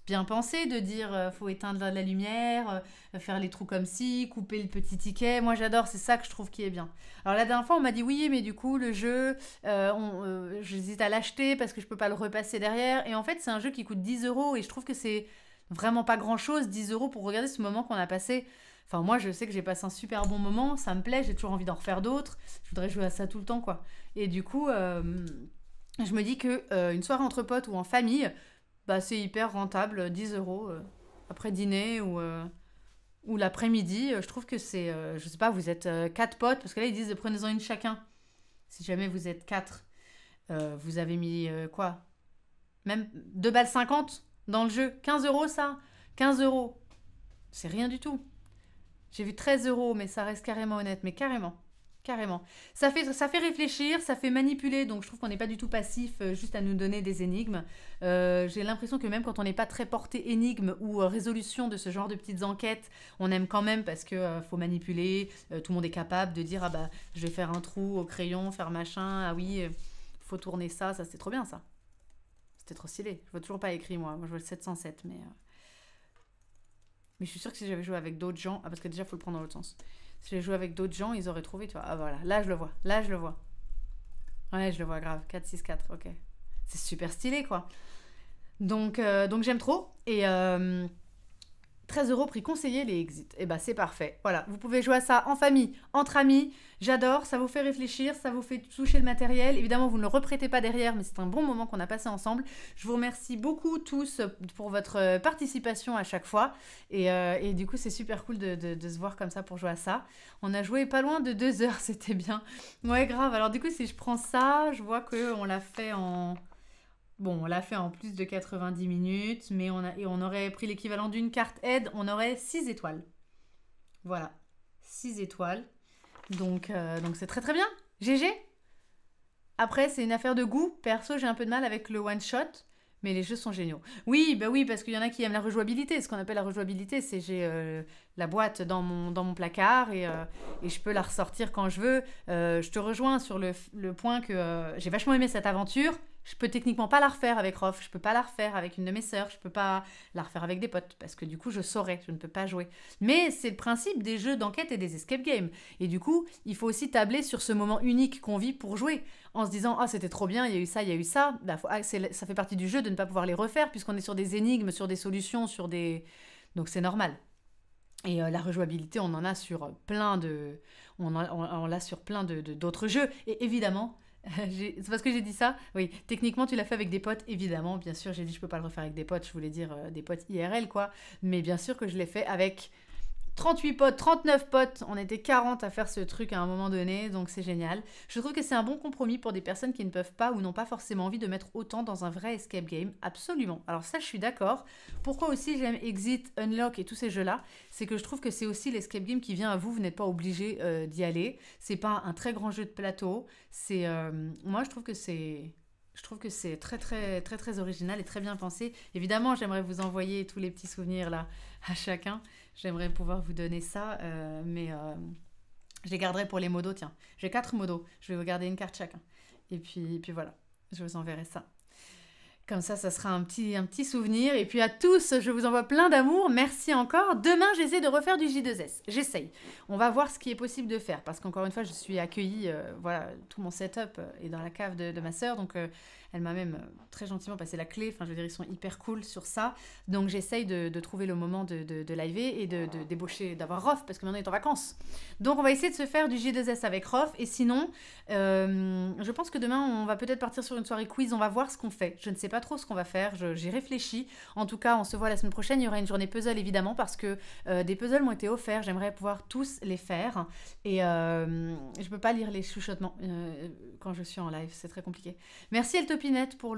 bien pensé de dire faut éteindre la lumière, faire les trous comme ci, couper le petit ticket. Moi, j'adore. C'est ça que je trouve qui est bien. Alors la dernière fois, on m'a dit oui, mais du coup, le jeu, j'hésite à l'acheter parce que je peux pas le repasser derrière. Et en fait, c'est un jeu qui coûte 10 euros et je trouve que c'est vraiment pas grand chose, 10 euros pour regarder ce moment qu'on a passé. Enfin, moi, je sais que j'ai passé un super bon moment, ça me plaît, j'ai toujours envie d'en refaire d'autres. Je voudrais jouer à ça tout le temps, quoi. Et du coup, je me dis que une soirée entre potes ou en famille, bah, c'est hyper rentable, 10 euros après dîner ou l'après-midi. Je trouve que c'est, je sais pas, vous êtes 4 potes, parce que là, ils disent prenez-en une chacun. Si jamais vous êtes 4, vous avez mis quoi? Même 2 balles 50 dans le jeu. 15 euros, ça? 15 euros. C'est rien du tout. J'ai vu 13 euros, mais ça reste carrément honnête. Mais carrément. Carrément. Ça fait réfléchir, ça fait manipuler, donc je trouve qu'on n'est pas du tout passif juste à nous donner des énigmes. J'ai l'impression que même quand on n'est pas très porté énigme ou résolution de ce genre de petites enquêtes, on aime quand même parce que faut manipuler, tout le monde est capable de dire ah bah je vais faire un trou au crayon, faire machin, ah oui, faut tourner ça c'est trop bien ça. C'était trop stylé. Je vois toujours pas écrit moi je vois le 707 mais je suis sûre que si j'avais joué avec d'autres gens, ah parce que déjà faut le prendre dans l'autre sens. Si j'avais joué avec d'autres gens, ils auraient trouvé, tu vois. Ah voilà, là je le vois, là je le vois. Ouais, je le vois grave, 4, 6, 4, ok. C'est super stylé quoi. Donc j'aime trop. Et 13 euros prix conseillé les exits. Et bah c'est parfait. Voilà, vous pouvez jouer à ça en famille, entre amis. J'adore, ça vous fait réfléchir, ça vous fait toucher le matériel. Évidemment, vous ne le reprêtez pas derrière, mais c'est un bon moment qu'on a passé ensemble. Je vous remercie beaucoup tous pour votre participation à chaque fois. Et du coup, c'est super cool de se voir comme ça pour jouer à ça. On a joué pas loin de 2 heures, c'était bien. Ouais, grave. Alors du coup, si je prends ça, je vois qu'on l'a fait en... Bon, on l'a fait en plus de 90 minutes, mais on aurait pris l'équivalent d'une carte aide, on aurait 6 étoiles. Voilà, 6 étoiles. Donc c'est très très bien. GG. Après, c'est une affaire de goût. Perso, j'ai un peu de mal avec le one-shot, mais les jeux sont géniaux. Oui, bah oui, parce qu'il y en a qui aiment la rejouabilité. Ce qu'on appelle la rejouabilité, c'est j'ai la boîte dans mon placard et je peux la ressortir quand je veux. Je te rejoins sur le point que j'ai vachement aimé cette aventure. Je peux techniquement pas la refaire avec Rof, je peux pas la refaire avec une de mes sœurs, je peux pas la refaire avec des potes, parce que du coup je saurais, je ne peux pas jouer. Mais c'est le principe des jeux d'enquête et des escape games. Et du coup, il faut aussi tabler sur ce moment unique qu'on vit pour jouer, en se disant « Ah, c'était trop bien, il y a eu ça, il y a eu ça. » Ça fait partie du jeu de ne pas pouvoir les refaire, puisqu'on est sur des énigmes, sur des solutions, sur des... Donc c'est normal. Et la rejouabilité, on en a sur plein de... On l'a sur plein d'autres jeux. Et évidemment... C'est parce que j'ai dit ça. Oui, techniquement tu l'as fait avec des potes, évidemment. Bien sûr, j'ai dit je peux pas le refaire avec des potes. Je voulais dire des potes IRL quoi. Mais bien sûr que je l'ai fait avec 38 potes, 39 potes, on était 40 à faire ce truc à un moment donné, donc c'est génial. Je trouve que c'est un bon compromis pour des personnes qui ne peuvent pas ou n'ont pas forcément envie de mettre autant dans un vrai escape game, absolument. Alors ça, je suis d'accord. Pourquoi aussi j'aime Exit, Unlock et tous ces jeux-là, c'est que je trouve que c'est aussi l'escape game qui vient à vous, vous n'êtes pas obligé d'y aller. C'est pas un très grand jeu de plateau, c'est... moi, je trouve que c'est... Je trouve que c'est très très très très original et très bien pensé. Évidemment, j'aimerais vous envoyer tous les petits souvenirs là à chacun. J'aimerais pouvoir vous donner ça, mais je les garderai pour les modos. Tiens, j'ai 4 modos. Je vais vous garder une carte chacun. Et puis voilà, je vous enverrai ça. Comme ça sera un petit souvenir. Et puis à tous, je vous envoie plein d'amour. Merci encore. Demain, j'essaie de refaire du J2S. J'essaye. On va voir ce qui est possible de faire. Parce qu'encore une fois, je suis accueillie. Voilà, tout mon setup est dans la cave de ma sœur. Donc, elle m'a même très gentiment passé la clé. Enfin, je veux dire, ils sont hyper cool sur ça. Donc, j'essaye de trouver le moment de liver et de débaucher, d'avoir Rof. Parce que maintenant, il est en vacances. Donc, on va essayer de se faire du J2S avec Rof. Et sinon, je pense que demain, on va peut-être partir sur une soirée quiz. On va voir ce qu'on fait. Je ne sais pas trop ce qu'on va faire, j'y réfléchis. En tout cas, on se voit la semaine prochaine. Il y aura une journée puzzle évidemment parce que des puzzles m'ont été offerts. J'aimerais pouvoir tous les faire. Et je peux pas lire les chuchotements quand je suis en live, c'est très compliqué. Merci Eltopinette pour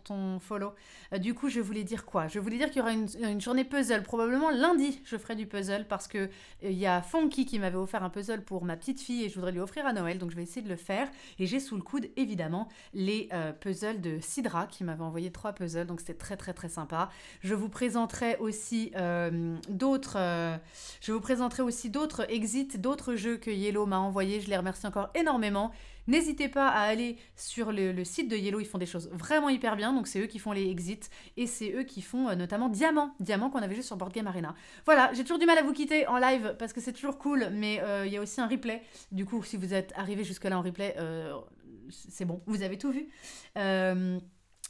ton follow. Du coup, je voulais dire quoi? Je voulais dire qu'il y aura une journée puzzle. Probablement lundi, je ferai du puzzle parce que il y a Funky qui m'avait offert un puzzle pour ma petite fille et je voudrais lui offrir à Noël. Donc je vais essayer de le faire. Et j'ai sous le coude évidemment les puzzles de Sidra qui m'avait envoyé 3 puzzles, donc c'était très très très sympa. Je vous présenterai aussi d'autres exits, d'autres jeux que Yellow m'a envoyés. Je les remercie encore énormément. N'hésitez pas à aller sur le site de Yellow, ils font des choses vraiment hyper bien, donc c'est eux qui font les exits et c'est eux qui font notamment Diamant qu'on avait juste sur Board Game Arena. Voilà, j'ai toujours du mal à vous quitter en live parce que c'est toujours cool, mais il y a aussi un replay. Du coup, si vous êtes arrivé jusque-là en replay, c'est bon, vous avez tout vu.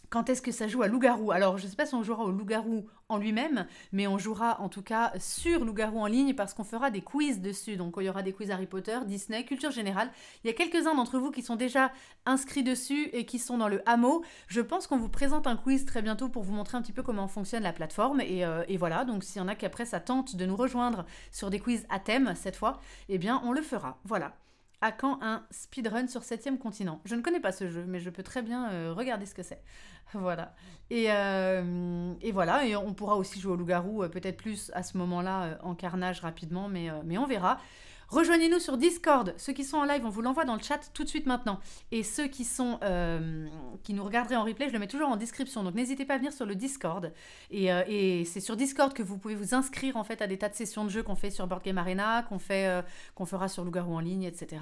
Quand est-ce que ça joue à Loup-Garou? Alors, je ne sais pas si on jouera au Loup-Garou en lui-même, mais on jouera en tout cas sur Loup-Garou en ligne parce qu'on fera des quiz dessus. Donc, il y aura des quiz Harry Potter, Disney, culture générale. Il y a quelques-uns d'entre vous qui sont déjà inscrits dessus et qui sont dans le hameau. Je pense qu'on vous présente un quiz très bientôt pour vous montrer un petit peu comment fonctionne la plateforme. Et voilà, donc s'il y en a qui après ça tente de nous rejoindre sur des quiz à thème cette fois, eh bien, on le fera. Voilà. À quand un speedrun sur 7e continent? Je ne connais pas ce jeu, mais je peux très bien regarder ce que c'est. Voilà. Et voilà, et on pourra aussi jouer au loup-garou, peut-être plus à ce moment-là, en carnage rapidement, mais on verra. Rejoignez-nous sur Discord. Ceux qui sont en live, on vous l'envoie dans le chat tout de suite maintenant. Et ceux qui nous regarderaient en replay, je le mets toujours en description. Donc n'hésitez pas à venir sur le Discord. Et c'est sur Discord que vous pouvez vous inscrire en fait à des tas de sessions de jeux qu'on fait sur Board Game Arena, qu'on fera sur Loup-Garou en ligne, etc.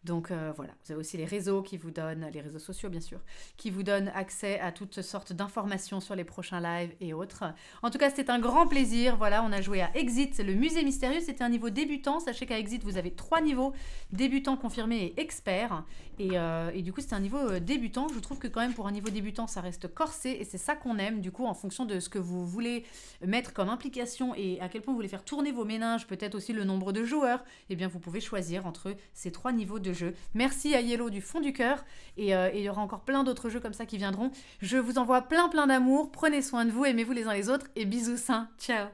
Donc voilà, vous avez aussi les réseaux qui vous donnent, les réseaux sociaux bien sûr, qui vous donnent accès à toutes sortes d'informations sur les prochains lives et autres. En tout cas, c'était un grand plaisir. Voilà, on a joué à Exit, le musée mystérieux. C'était un niveau débutant. Sachez qu'à Exit, vous avez 3 niveaux, débutant, confirmé et expert. Et du coup, c'était un niveau débutant. Je trouve que quand même, pour un niveau débutant, ça reste corsé. Et c'est ça qu'on aime, du coup, en fonction de ce que vous voulez mettre comme implication et à quel point vous voulez faire tourner vos méninges, peut-être aussi le nombre de joueurs, eh bien, vous pouvez choisir entre ces 3 niveaux de jeu. Merci à Yellow du fond du cœur. Et il y aura encore plein d'autres jeux comme ça qui viendront. Je vous envoie plein d'amour. Prenez soin de vous, aimez-vous les uns les autres. Et bisous sains. Ciao.